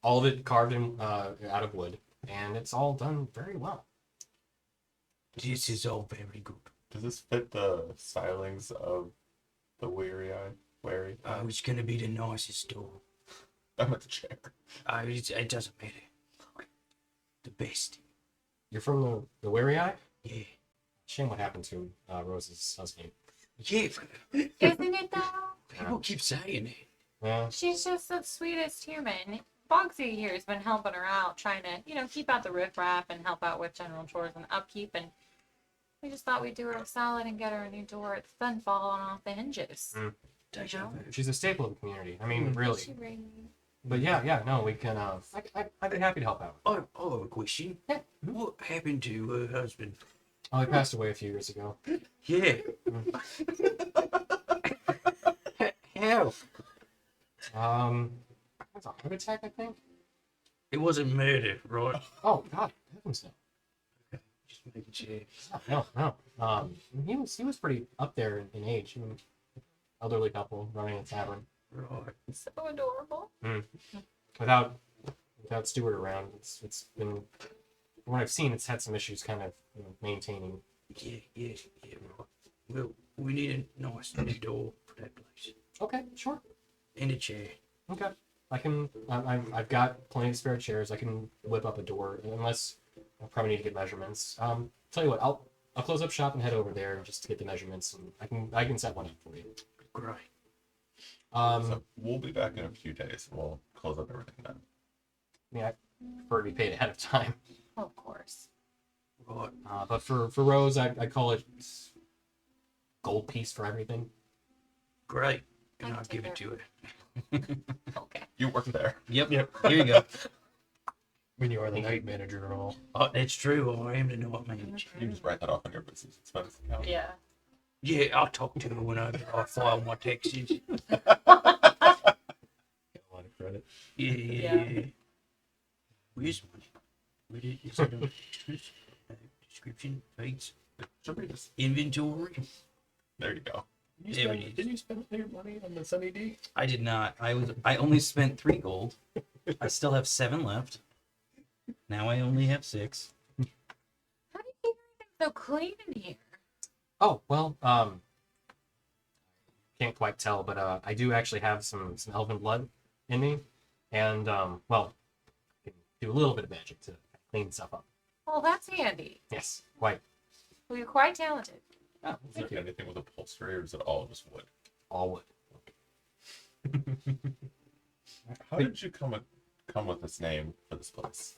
S1: All of it carved in out of wood, and it's all done very well.
S2: This is all very good.
S6: Does this fit the stylings of the Weary Eye? Wary?
S2: It's gonna be the nicest door.
S6: I'm at the chair.
S2: It doesn't matter. The best.
S1: You're from the Weary Eye?
S2: Yeah.
S1: Shame what happened to Rose's husband.
S2: Yeah.
S5: Isn't it though?
S2: People keep saying it.
S1: Yeah.
S5: She's just the sweetest human. Bogsy here has been helping her out, trying to, keep out the riffraff and help out with general chores and upkeep. And we just thought we'd do her a solid and get her a new door. It's been falling off the hinges.
S2: Deja vu.
S1: She's a staple of the community. I mean, really.
S5: She really-
S1: But yeah, no, we can. I'd be happy to help out.
S2: I have a question.
S1: Yeah.
S2: What happened to her husband?
S1: Oh, he passed away a few years ago.
S2: Yeah. How?
S1: That's a heart attack, I think.
S2: It wasn't murder, right?
S1: Oh God, heavens no.
S2: Just making sure.
S1: No. He was pretty up there in age. I mean, elderly couple running a tavern.
S2: Right.
S5: So adorable.
S1: Without Stuart around, it's been from what I've seen, it's had some issues kind of maintaining.
S2: Yeah, right. Well, we need a nice new door for that place.
S1: Okay, sure.
S2: And a chair.
S1: Okay, I've got plenty of spare chairs. I can whip up a door, unless I'll probably need to get measurements. Tell you what, I'll I'll close up shop and head over there just to get the measurements, and I can set one up for you.
S2: Great.
S6: So we'll be back in a few days. We'll close up everything then.
S1: I mean, I prefer to be paid ahead of time.
S5: Of course.
S2: Right.
S1: But for Rose, I call it gold piece for everything.
S2: Great.
S5: I
S2: And
S5: can
S2: I'll
S5: take
S2: give it to her.
S5: Okay.
S6: You work there.
S2: Yep. Here you go.
S9: When you are the night manager and all.
S2: Oh, that's true. I am the night manager.
S6: You just write that off on your business expense account.
S5: Yeah.
S2: Yeah, I'll talk to her when I file my taxes.
S9: Got a lot of credit.
S2: Yeah. Where's money? Where is it on extras? Description, feeds,
S6: Should we just...
S2: inventory.
S6: There you go.
S2: There it is.
S9: Did you spend your money on the Sunny D?
S2: I did not. I only spent 3 gold. I still have 7 left. Now I only have 6.
S5: How do you keep everything so clean in here?
S1: Oh, well, can't quite tell, but I do actually have some elven blood in me, and well, I can do a little bit of magic to clean stuff up.
S5: Well, that's handy.
S1: Yes, quite.
S5: Well, you're quite talented.
S1: Oh,
S6: Is
S1: thank
S6: there
S1: you.
S6: anything with upholstery, or is it all just wood?
S1: All wood.
S6: How did you come with this name for this place?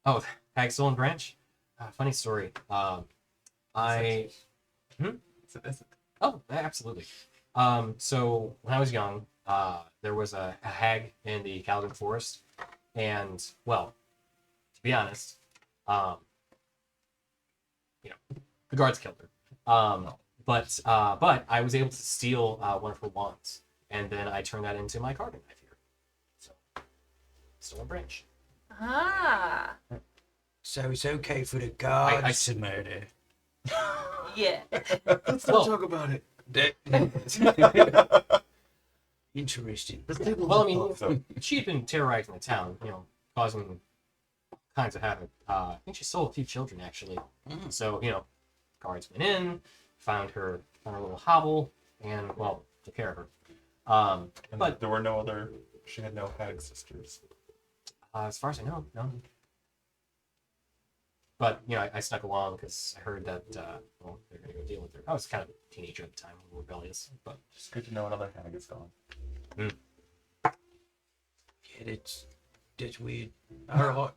S1: Oh, Hagsel and Branch. Funny story. I
S6: Is it?
S1: Oh, absolutely. So when I was young, there was a hag in the Caliban Forest, and well, to be honest, the guards killed her. But I was able to steal one of her wands, and then I turned that into my carving knife here. So, still a branch.
S5: Ah.
S2: So it's okay for the guards
S1: I-
S2: to murder.
S5: Yeah.
S7: Let's
S1: Well-
S7: not talk about it.
S2: Interesting.
S7: This table
S1: Well, I
S7: is
S1: mean,
S7: full.
S6: So
S1: she'd been terrorizing the town, causing all kinds of havoc. I think she stole a few children, actually.
S2: Mm.
S1: So, guards went in, found her little hovel, and, well, took care of her.
S6: and
S1: But
S6: there were no other. She had no hag sisters.
S1: as far as I know, no. But, I snuck along because I heard that, they're going to go deal with her. I was kind of a teenager at the time, a little rebellious, but
S6: Just good to know another hag is gone.
S2: Yeah, that's weird. All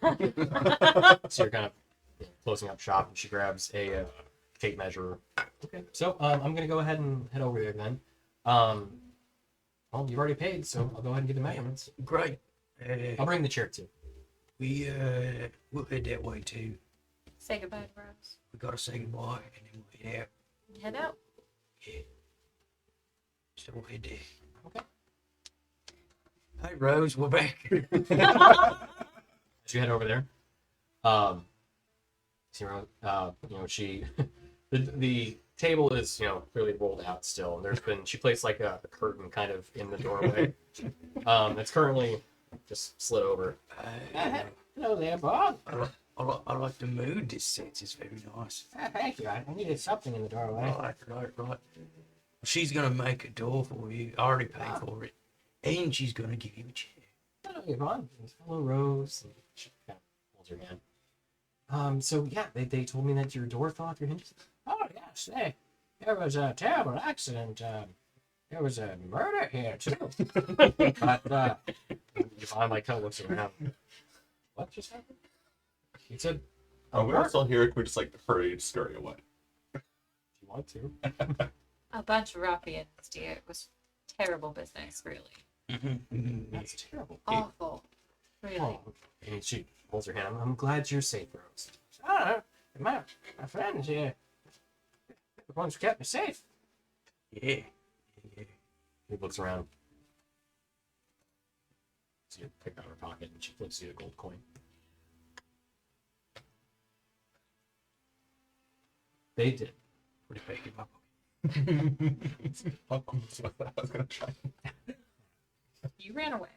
S2: right.
S1: so you're kind of closing up shop, and she grabs a tape measure. Okay, so I'm going to go ahead and head over there then. Well, you've already paid, so I'll go ahead and give the measurements.
S2: Great.
S1: I'll bring the chair too.
S2: We'll head that way too.
S5: Say goodbye to Rose.
S2: We gotta say goodbye and then we'll head out.
S5: Head out.
S2: Yeah. So we'll head there.
S1: Okay.
S2: Hey Rose, we're back.
S1: As you head over there, she, the table is, clearly rolled out still. And she placed like a curtain kind of in the doorway. It's currently just slid over.
S8: Hello there, Bob.
S2: I like the mood this sets. It's very nice.
S8: Thank you. I needed something in the doorway.
S2: Right. She's gonna make a door for you. I already paid for it. And she's gonna give you a chair.
S8: Hello, Yvonne.
S1: Hello, Rose. And she kind of holds her hand. So yeah, they told me that your door fell off your hinges.
S8: Oh, yes. There was a terrible accident. There was a murder here, too. But,
S1: Yvonne like kind of looks around.
S8: what just happened?
S1: He said,
S6: Oh, we're still here. Can we just hurry, scurry away?
S1: "If you want to."
S5: A bunch of ruffians, dear. It was terrible business, really.
S1: That's terrible.
S5: Awful. Really.
S1: Oh, and she holds her hand. I'm glad you're safe, Rose.
S8: Oh, my friends here. The ones who kept me safe.
S2: Yeah.
S1: He looks around. So you pick out her pocket and she flips you a gold coin. They did.
S2: Put it back in my pocket.
S6: I was gonna try.
S5: You ran away.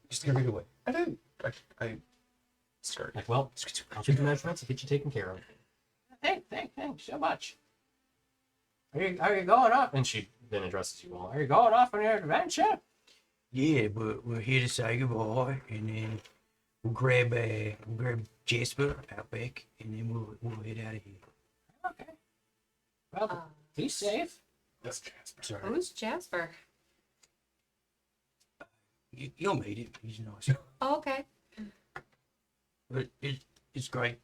S2: Just scurry away.
S6: I didn't. I scurried.
S1: Like, well, I'll take the measurements and get you taken care of.
S8: Thanks so much. Are you going off?
S1: And she then addresses you all.
S8: Are you going off on your adventure?
S2: Yeah, but we're here to say goodbye, and then we'll grab Jasper out back, and then we'll head out of here.
S8: Okay. Well, be safe.
S6: Yes, Jasper.
S2: Sorry.
S5: Who's Jasper?
S2: You'll meet him. He's nice.
S5: Oh, okay.
S2: But it's great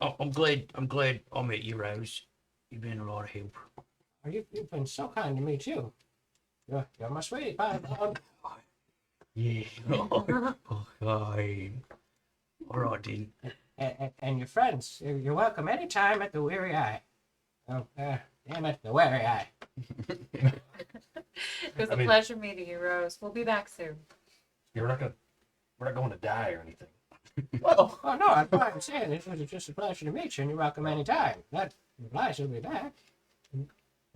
S2: I'm glad I met you, Rose. You've been a lot of help.
S8: Oh, you've been so kind to me too. You're my sweetie pie.
S2: Yeah. Oh, all right, then.
S8: And your friends, you're welcome anytime at the Weary Eye. Oh, damn it, the Weary Eye.
S5: It was a pleasure meeting you, Rose. We'll be back soon.
S3: We're not going to die or anything.
S8: Oh no, I'm saying it was just a pleasure to meet you, and you're welcome anytime. That implies you'll be back.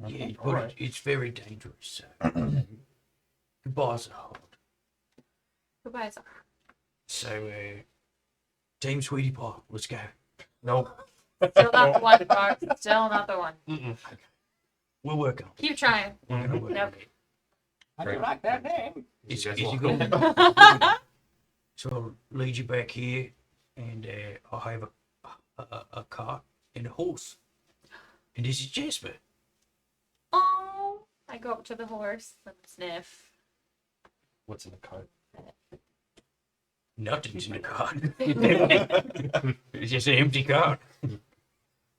S2: Yeah,
S6: all
S2: but
S6: right.
S2: it's very dangerous. Goodbyes are hard.
S5: Goodbye, sir.
S2: So, Team Sweetie Pie, let's go.
S3: Nope.
S5: Still not the one, Fox. Still not the one.
S2: We'll work on it.
S5: Keep trying.
S2: We're gonna work
S5: Yep.
S2: on it.
S8: I do like that name.
S2: Is
S3: guys
S2: you
S3: welcome.
S2: going? So I'll lead you back here, and I'll have a cart and a horse. And this is Jasper.
S5: Oh, I go up to the horse and sniff.
S3: What's in the cart?
S2: Nothing's in the cart. It's just an empty cart.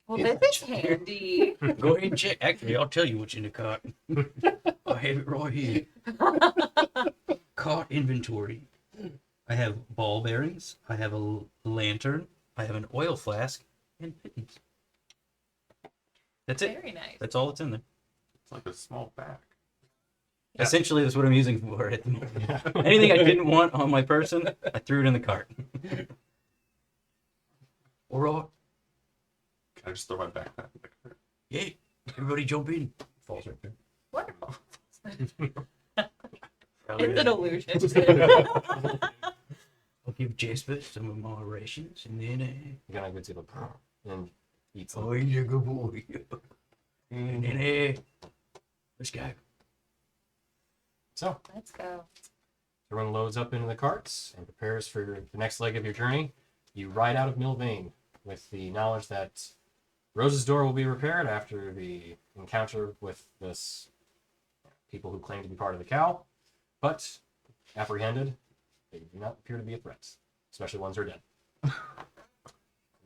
S5: Well, this is handy.
S2: Go ahead and check. Actually, I'll tell you what's in the cart. I have it right here. Cart inventory. I have ball bearings. I have a lantern. I have an oil flask and pittance. That's it.
S5: Very nice.
S2: That's all that's in there.
S6: It's like a small bag.
S3: Yeah.
S2: Essentially, that's what I'm using for it at the moment. Anything I didn't want on my person, I threw it in the cart. All right.
S6: Can I just throw my backpack in the cart?
S2: Yeah. Everybody jump in.
S3: Falls right there.
S5: Wonderful.
S2: Probably
S5: It's an illusion.
S2: I'll give Jasper some of my rations, and then
S1: You're gonna go to the and eat some.
S2: oh, he's a good boy. And then let's go.
S1: So
S5: Let's go.
S1: everyone loads up into the carts and prepares for the next leg of your journey. You ride out of Milvain with the knowledge that Rose's door will be repaired after the encounter with this people who claim to be part of the cow, but apprehended, they do not appear to be a threat, especially ones who are dead.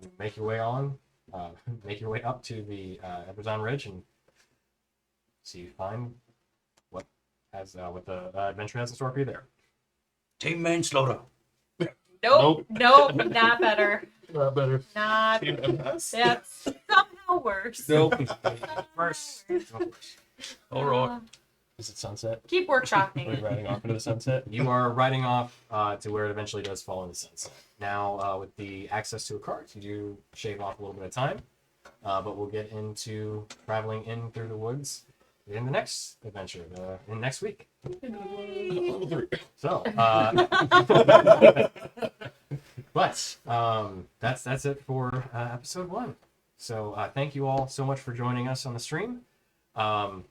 S1: You make your way on, make your way up to the Ebrazon Ridge, and see you find what the adventure has in store for you there.
S2: Team manslaughter.
S5: Nope. Nope. Not better.
S3: Not better.
S5: Not.
S6: Team MS?
S5: That's somehow worse.
S3: Nope.
S1: First,
S2: All right.
S5: Uh,
S3: Is it sunset?
S5: keep
S3: Are we
S5: workshopping.
S3: riding off into the sunset?
S1: you are riding off to where it eventually does fall into sunset. Now, with the access to a cart, you do shave off a little bit of time, but we'll get into traveling in through the woods in the next adventure, in next week. So, but that's it for episode 1. So thank you all so much for joining us on the stream. And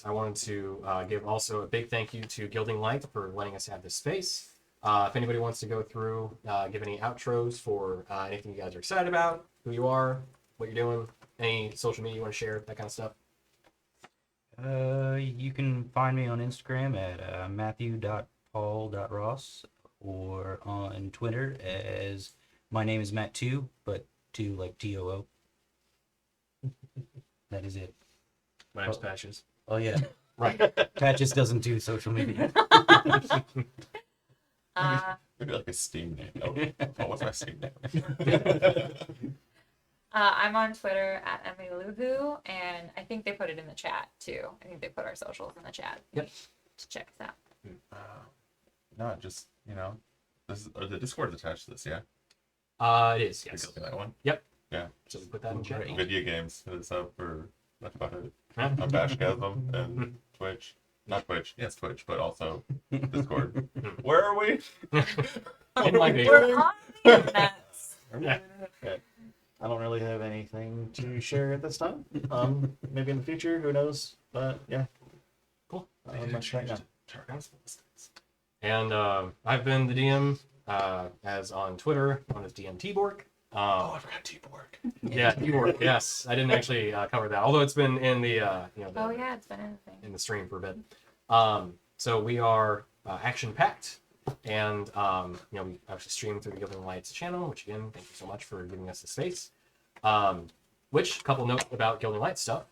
S1: I wanted to give also a big thank you to Gilding Light for letting us have this space. If anybody wants to go through, give any outros for anything you guys are excited about, who you are, what you're doing, any social media you want to share, that kind of stuff.
S2: You can find me on Instagram at matthew.paul.ross or on Twitter as my name is Matt 2, but 2 like TOO. That is it.
S3: My name's Patches.
S2: Oh yeah,
S1: Right.
S2: Patches doesn't do social media.
S6: Maybe like a Steam name. Oh, what's my Steam name?
S5: I'm on Twitter at @EmilyLuhu, and I think they put it in the chat too. I think they put our socials in the chat.
S1: Yep.
S5: To check us out.
S6: No, just, this is, the Discord's attached to this, yeah?
S1: It is, yes.
S6: The Gilding Light one?
S1: Yep.
S6: Yeah.
S1: So we put that in chat.
S6: Video games is up for that's about it.
S1: Huh?
S6: On Bashgasm and Twitch. Not Twitch. Yes, Twitch, but also Discord. Where are we?
S1: In my basement.
S5: We're on the internet.
S1: Yeah.
S4: I don't really have anything to share at this time. Maybe in the future, who knows? But yeah.
S1: Cool.
S4: Much right now.
S1: And I've been the DM, as on Twitter, known as DM Tborg.
S6: Oh, I forgot T-Borg.
S1: Yeah, Tborg. Yes, I didn't actually cover that, although it's been in the
S5: Oh yeah, it's been anything.
S1: in the stream for a bit. So we are Action Pact, and we actually stream through the Gilding Lights channel, which again, thank you so much for giving us the space. Which, couple notes about Gilding Lights stuff.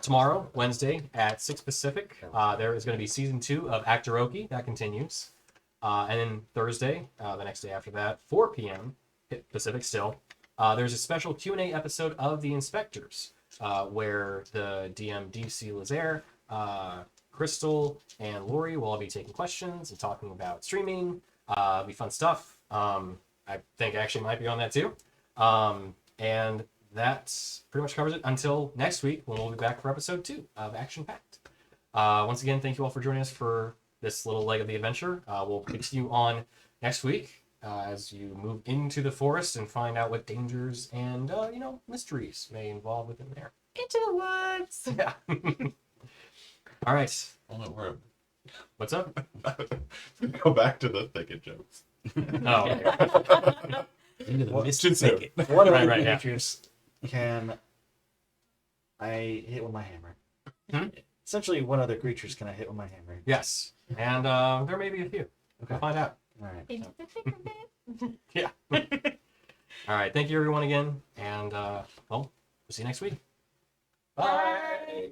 S1: Tomorrow, Wednesday at 6 Pacific, there is going to be season 2 of Actoroki that continues. And then Thursday, the next day after that, 4 p.m. Pacific still, there's a special Q&A episode of The Inspectors, where the DM DC Lazaire, Crystal, and Lori will all be taking questions and talking about streaming. It'll be fun stuff. I think I actually might be on that too. And that pretty much covers it until next week when we'll be back for episode 2 of Action Pact. Once again, thank you all for joining us for this little leg of the adventure. We'll continue on next week as you move into the forest and find out what dangers and mysteries may involve within there.
S5: Into the woods.
S1: Yeah. All right.
S6: Oh, no, we're
S1: What's up?
S6: go back to the thicket jokes.
S1: Oh, okay.
S2: Into the
S4: What-
S2: mist
S6: too soon.
S2: thicket.
S4: What
S1: Right,
S4: other
S1: right, yeah.
S4: creatures can I hit with my hammer?
S1: Hmm?
S4: Essentially, what other creatures can I hit with my hammer?
S1: Yes. And there may be a few. We'll find out.
S4: All right.
S5: Into the thick of it.
S1: Yeah. All right. Thank you, everyone, again. And, we'll see you next week. Bye.